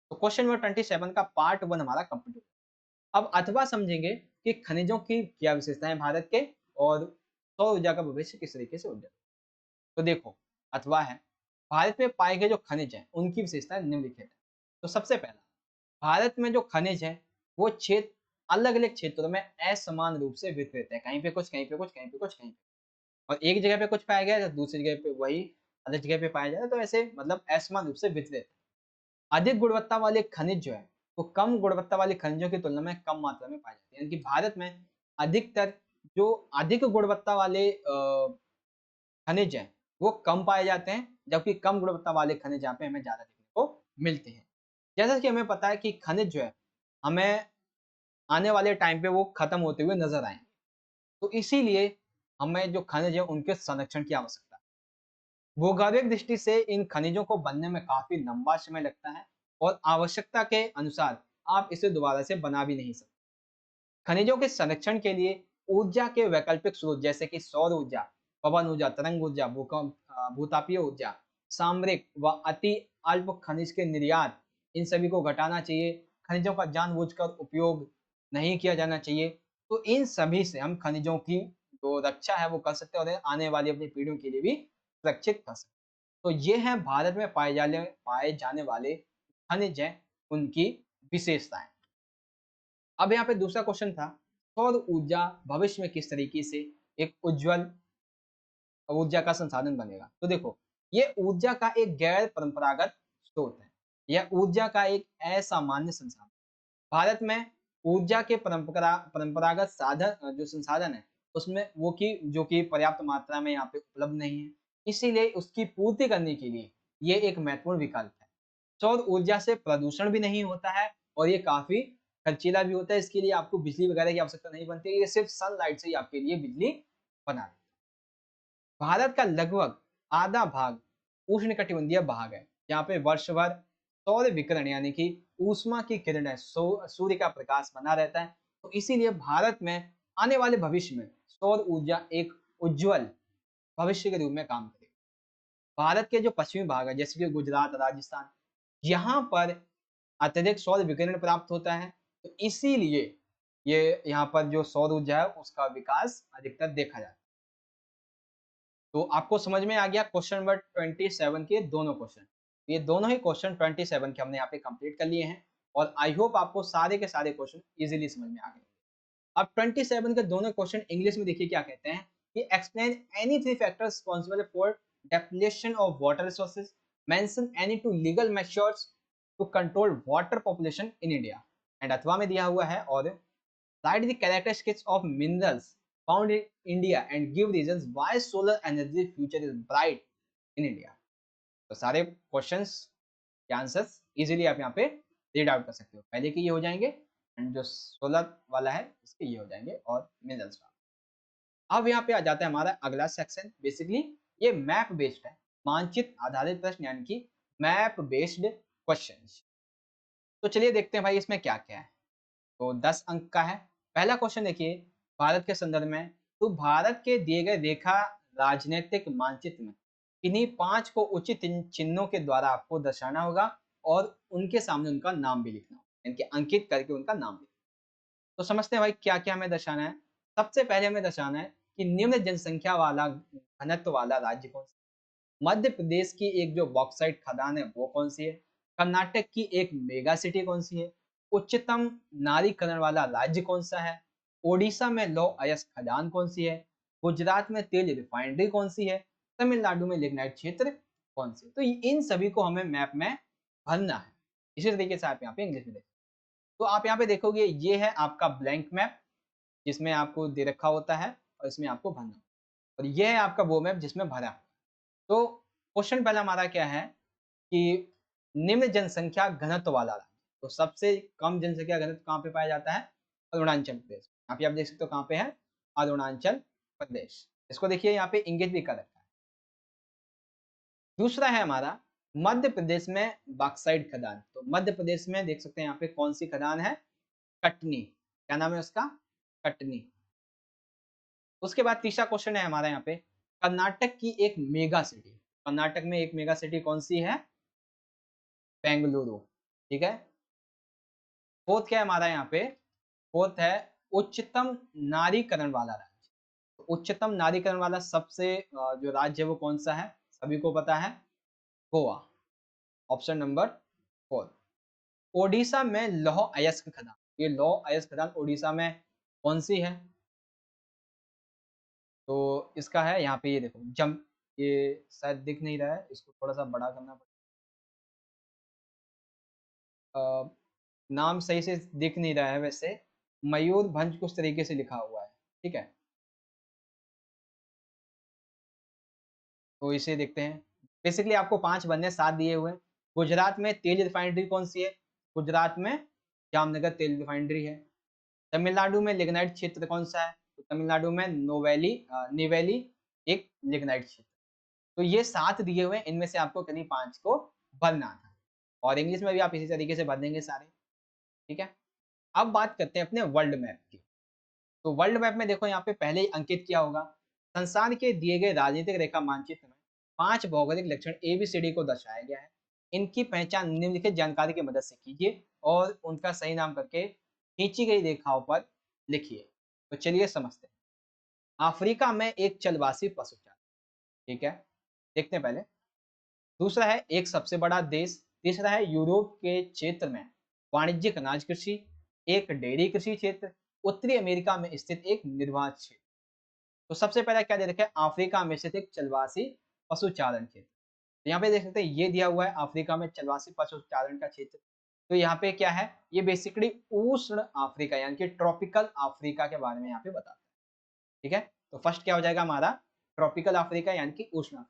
तो क्वेश्चन नंबर 27 का पार्ट 1 हमारा कंप्लीट हो गया। अब अथवा समझेंगे कि खनिजों की क्या विशेषताएँ हैं भारत के और सौर ऊर्जा का भविष्य किस तरीके से उज्जवल। तो देखो, अथवा है, भारत में पाए गए जो खनिज हैं, उनकी विशेषताएँ निम्नलिखित हैं। तो सबसे पहला, भारत में जो खनिज है, वो क्षेत्र अलग-अलग क्षेत्रों में असमान रूप से वितरित है। कहीं पे कुछ, कहीं पे कुछ, कहीं पे कुछ, कहीं पे और एक जगह पे कुछ पाया गया तो दूसरी जगह पे वही अलग जगह पे पाया जाए तो ऐसे मतलब असमान रूप से वितरित है। अधिक गुणवत्ता वाले खनिज जो है, वो कम गुणवत्ता वाले खनिजों की तुलना में कम मात्रा में पाए जाते हैं। यानी कि भारत में अधिकतर जो अधिक गुणवत्ता वाले खनिज हैं, वो कम पाए जाते हैं, जबकि कम गुणवत्ता वाले खनिज यहाँ पे हमें ज़्यादा देखने को मिलते हैं। जैसा कि हमें पता है कि खनिज जो है, हमें आने वाले टाइम पे वो खत्म होते हुए नज़र आएँगे। तो इसीलिए हमें जो खनिज है उनके संरक्षण की आवश्यकता है। भौगोलिक दृष्टि से इन खनिजों को बनने में काफ़ी लंबा समय लगता है और आवश्यकता के अनुसार आप इसे दोबारा से बना भी नहीं सकते। खनिजों के संरक्षण के लिए ऊर्जा के वैकल्पिक स्रोत जैसे कि सौर ऊर्जा, पवन ऊर्जा, तरंग ऊर्जा, भूतापीय ऊर्जा, सामरिक व अति अल्प खनिज के निर्यात, इन सभी को घटाना चाहिए। खनिजों का जानबूझकर उपयोग नहीं किया जाना चाहिए। तो इन सभी से हम खनिजों की जो रक्षा है वो कर सकते हैं और आने वाली अपनी पीढ़ियों के लिए भी सुरक्षित कर सकते हैं। तो ये हैं भारत में पाए जाने वाले खनिज हैं, उनकी विशेषताएँ। अब यहाँ पे दूसरा क्वेश्चन था सौर ऊर्जा भविष्य में किस तरीके से एक उज्जवल ऊर्जा का संसाधन बनेगा। तो देखो, ये ऊर्जा का एक गैर परंपरागत स्रोत है। यह ऊर्जा का एक असामान्य संसाधन। भारत में ऊर्जा के परंपरागत साधन जो संसाधन है, उसमें वो कि जो कि पर्याप्त मात्रा में यहाँ पे उपलब्ध नहीं है। इसीलिए उसकी पूर्ति करने के लिए ये एक महत्वपूर्ण विकल्प है। सौर ऊर्जा से प्रदूषण भी नहीं होता है और ये काफ़ी खर्चीला भी होता है। इसके लिए आपको बिजली वगैरह की आवश्यकता नहीं बनती है। ये सिर्फ सनलाइट से ही आपके लिए बिजली बना देता है। भारत का लगभग आधा भाग उष्णकटिबंधीय भाग है, जहाँ पे वर्ष भर सौर विकिरण यानी कि ऊष्मा की किरणें सूर्य का प्रकाश बना रहता है। तो इसीलिए भारत में आने वाले भविष्य में सौर ऊर्जा एक उज्जवल भविष्य के रूप में काम करेगी। भारत के जो पश्चिमी भाग है जैसे कि गुजरात, राजस्थान, यहाँ पर अत्यधिक सौर विकिरण प्राप्त होता है। तो इसीलिए ये यहाँ पर जो सौर ऊर्जा है उसका विकास अधिकतर देखा जाता है। तो आपको समझ में आ गया क्वेश्चन नंबर 27 के दोनों क्वेश्चन। ये दोनों ही क्वेश्चन 27 के हमने यहाँ पे कंप्लीट कर लिए हैं और आई होप आपको सारे के सारे क्वेश्चन इजीली समझ में आ गए। अब 27 के दोनों क्वेश्चन इंग्लिश में देखिए क्या कहते हैं कि explain any three factors responsible for depletion of water resources, mention any two legal measures to control water population in India. And अथवा में दिया हुआ है और write the characteristics of minerals found in India and give reasons why solar energy future is bright in India। तो सारे questions के answers easily आप यहाँ पे रीड आउट कर सकते हो। पहले के ये हो जाएंगे एंड जो सोलर वाला है इसके ये हो जाएंगे और मिनरल्स वाला। अब यहाँ पे आ जाता है हमारा अगला सेक्शन। बेसिकली ये मैप बेस्ड है, मानचित्र आधारित प्रश्न यानी कि मैप बेस्ड क्वेश्चंस। तो चलिए देखते हैं भाई इसमें क्या क्या है। तो 10 अंक का है। पहला क्वेश्चन देखिए भारत के संदर्भ में, तो भारत के दिए गए रेखा राजनीतिक मानचित्र में इन्हीं 5 को उचित चिन्हों के द्वारा आपको दर्शाना होगा और उनके सामने उनका नाम भी लिखना होगा, यानी कि अंकित करके उनका नाम लिखना। तो समझते हैं भाई क्या क्या हमें दर्शाना है। सबसे पहले हमें दर्शाना है कि निम्न जनसंख्या वाला घनत्व वाला राज्य कौन सा। मध्य प्रदेश की एक जो बॉक्साइट खदान है वो कौन सी है। कर्नाटक की एक मेगा सिटी कौन सी है। उच्चतम नारीकरण वाला राज्य कौन सा है। ओडिशा में लौह अयस्क खदान कौन सी है। गुजरात में तेल रिफाइनरी कौन सी है। तमिलनाडु में लिग्नाइट क्षेत्र कौन सी है। तो इन सभी को हमें मैप में भरना है। इसी तरीके से आप यहाँ पे इंग्लिश में देखें तो आप यहाँ पे देखोगे ये है आपका ब्लैंक मैप जिसमें आपको दे रखा होता है और इसमें आपको भरना और ये है आपका वो मैप जिसमें भरा। तो क्वेश्चन पहला हमारा क्या है कि निम्न जनसंख्या घनत्व वाला राज्य। तो सबसे कम जनसंख्या घनत्व कहाँ पे पाया जाता है। अरुणाचल प्रदेश। यहाँ पे आप देख सकते हो कहाँ पे है, अरुणाचल प्रदेश। इसको देखिए यहाँ पे इंगित भी कर रखा है। दूसरा है हमारा मध्य प्रदेश में बॉक्साइट खदान। तो मध्य प्रदेश में देख सकते हैं यहाँ पे कौन सी खदान है, कटनी। क्या नाम है उसका, कटनी। उसके बाद तीसरा क्वेश्चन है हमारा यहाँ पे कर्नाटक की एक मेगा सिटी। कर्नाटक में एक मेगा सिटी कौन सी है, बेंगलुरु। ठीक है। फोर्थ क्या है हमारा यहाँ पे, फोर्थ है उच्चतम नारीकरण वाला राज्य। तो उच्चतम नारीकरण वाला सबसे जो राज्य है वो कौन सा है, सभी को पता है, गोवा। Option number 4। ओडिशा में लौह अयस्क खदान। ये लौह अयस्क खदान ओडिशा में कौन सी है, तो इसका है यहाँ पे ये देखो जम, ये शायद दिख नहीं रहा है, इसको थोड़ा सा बड़ा करना पड़ेगा। नाम सही से दिख नहीं रहा है वैसे, मयूरभंज कुछ तरीके से लिखा हुआ है। ठीक है, तो इसे देखते हैं। बेसिकली आपको 5 बनने 7 दिए हुए हैं। गुजरात में तेल रिफाइनरी कौन सी है, गुजरात में जामनगर तेल रिफाइनरी है। तमिलनाडु में लिग्नाइट क्षेत्र कौन सा है, तो तमिलनाडु में निवेली एक लिग्नाइट क्षेत्र। तो ये 7 दिए हुए हैं, इनमें से आपको कहीं 5 को भरना था और इंग्लिश में भी आप इसी तरीके से भर देंगे सारे। ठीक है। अब बात करते हैं अपने वर्ल्ड मैप की। तो वर्ल्ड मैप में देखो यहाँ पे पहले ही अंकित किया होगा, संसार के दिए गए राजनीतिक रेखा मानचित्र में 5 भौगोलिक लक्षण ABCD को दर्शाया गया है। इनकी पहचान निम्नलिखित जानकारी की मदद से कीजिए और उनका सही नाम करके खींची गई रेखाओं पर लिखिए। तो चलिए समझते हैं। अफ्रीका में एक चलवासी पशु जाति। ठीक है, देखते हैं पहले। दूसरा है एक सबसे बड़ा देश। तीसरा है यूरोप के क्षेत्र में वाणिज्यिक अनाज कृषि, एक डेयरी कृषि क्षेत्र, उत्तरी अमेरिका में स्थित एक निर्वात क्षेत्र। तो सबसे पहला क्या दे रखा है, अफ्रीका में स्थित एक चलवासी पशुचारण क्षेत्र। तो यहाँ पे देख सकते हैं ये दिया हुआ है अफ्रीका में चलवासी पशुचारण का क्षेत्र। तो यहाँ पे क्या है, ये बेसिकली उष्ण अफ्रीका यानी कि ट्रॉपिकल अफ्रीका के बारे में यहाँ पे बताता है। ठीक है, तो फर्स्ट क्या हो जाएगा हमारा, ट्रॉपिकल अफ्रीका यानी कि उष्ण।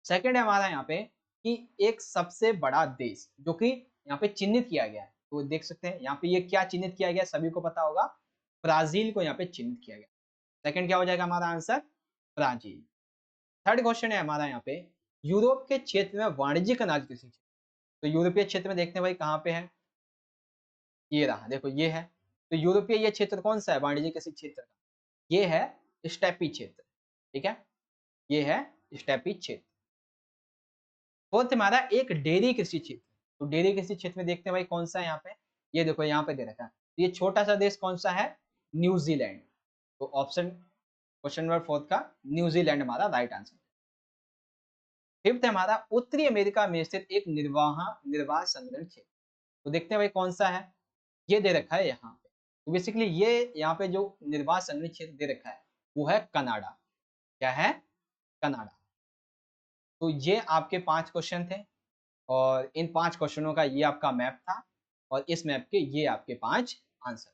सेकंड है हमारा यहाँ पे कि एक सबसे बड़ा देश जो कि यहाँ पे चिन्हित किया गया है। तो देख सकते हैं यहाँ पे ये क्या चिन्हित किया गया है, सभी को पता होगा, ब्राजील को यहाँ पे चिन्हित किया गया। सेकंड क्या हो जाएगा हमारा आंसर, ब्राजील। थर्ड क्वेश्चन है हमारा यहाँ पे, यूरोप के क्षेत्र में वाणिज्यिक अनाज कृषि क्षेत्र। तो यूरोपीय क्षेत्र में देखते हैं भाई कहाँ पे है, ये रहा, देखो ये है। तो यूरोपीय ये क्षेत्र कौन सा है वाणिज्यिक कृषि क्षेत्र का, ये है स्टेपी क्षेत्र। ठीक है, ये है स्टेपी क्षेत्र। फोर्थ हमारा एक डेयरी कृषि क्षेत्र। तो डेयरी कृषि क्षेत्र में देखते हैं भाई कौन सा है यहाँ पे, ये देखो यहाँ पे दे रखा है। तो ये छोटा सा देश कौन सा है, न्यूजीलैंड। तो ऑप्शन क्वेश्चन नंबर फोर्थ का न्यूजीलैंड हमारा राइट आंसर। फिफ्थ है हमारा उत्तरी अमेरिका में स्थित एक निर्वाह संग्रहण क्षेत्र। तो देखते हैं भाई कौन सा है, ये दे रखा है यहाँ पे। तो बेसिकली ये यहाँ पे जो निर्वाह संग्रहण क्षेत्र दे रखा है वो है कनाडा। क्या है, कनाडा। तो ये आपके 5 क्वेश्चन थे और इन 5 क्वेश्चनों का ये आपका मैप था और इस मैप के ये आपके 5 आंसर।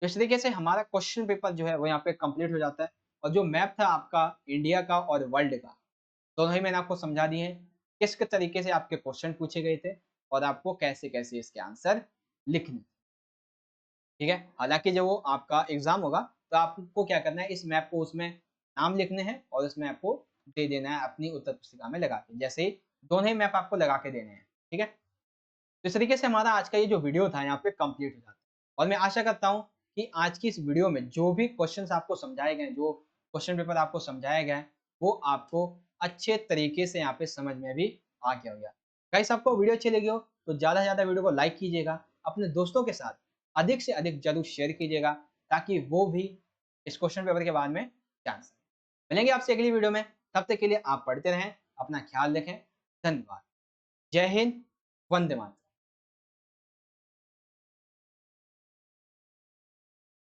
तो इस तरीके से हमारा क्वेश्चन पेपर जो है वो यहाँ पे कंप्लीट हो जाता है और जो मैप था आपका इंडिया का और वर्ल्ड का, दोनों ही मैंने आपको समझा दिए हैं किस किस तरीके से आपके क्वेश्चन पूछे गए थे और आपको कैसे कैसे इसके आंसर लिखने। ठीक है, हालांकि जब वो आपका एग्जाम होगा तो आपको क्या करना है, इस मैप को उसमें नाम लिखने हैं और उस मैप को दे देना है अपनी उत्तर पुस्तिका में लगा के, जैसे दोनों ही मैप आपको लगा के देने हैं। ठीक है, तो इस तरीके से हमारा आज का ये जो वीडियो था यहाँ पे कंप्लीट हो जाता है और मैं आशा करता हूँ कि आज की इस वीडियो में जो भी क्वेश्चंस आपको समझाए गए, जो क्वेश्चन पेपर आपको समझाया गया है वो आपको अच्छे तरीके से यहाँ पे समझ में भी आ गया होगा। गाइस आपको वीडियो अच्छी लगी हो तो ज़्यादा से ज़्यादा वीडियो को लाइक कीजिएगा, अपने दोस्तों के साथ अधिक से अधिक जरूर शेयर कीजिएगा ताकि वो भी इस क्वेश्चन पेपर के बारे में जान सकें। मिलेंगे आपसे अगली वीडियो में, तब तक के लिए आप पढ़ते रहें, अपना ख्याल रखें। धन्यवाद। जय हिंद, वंदे मातरम।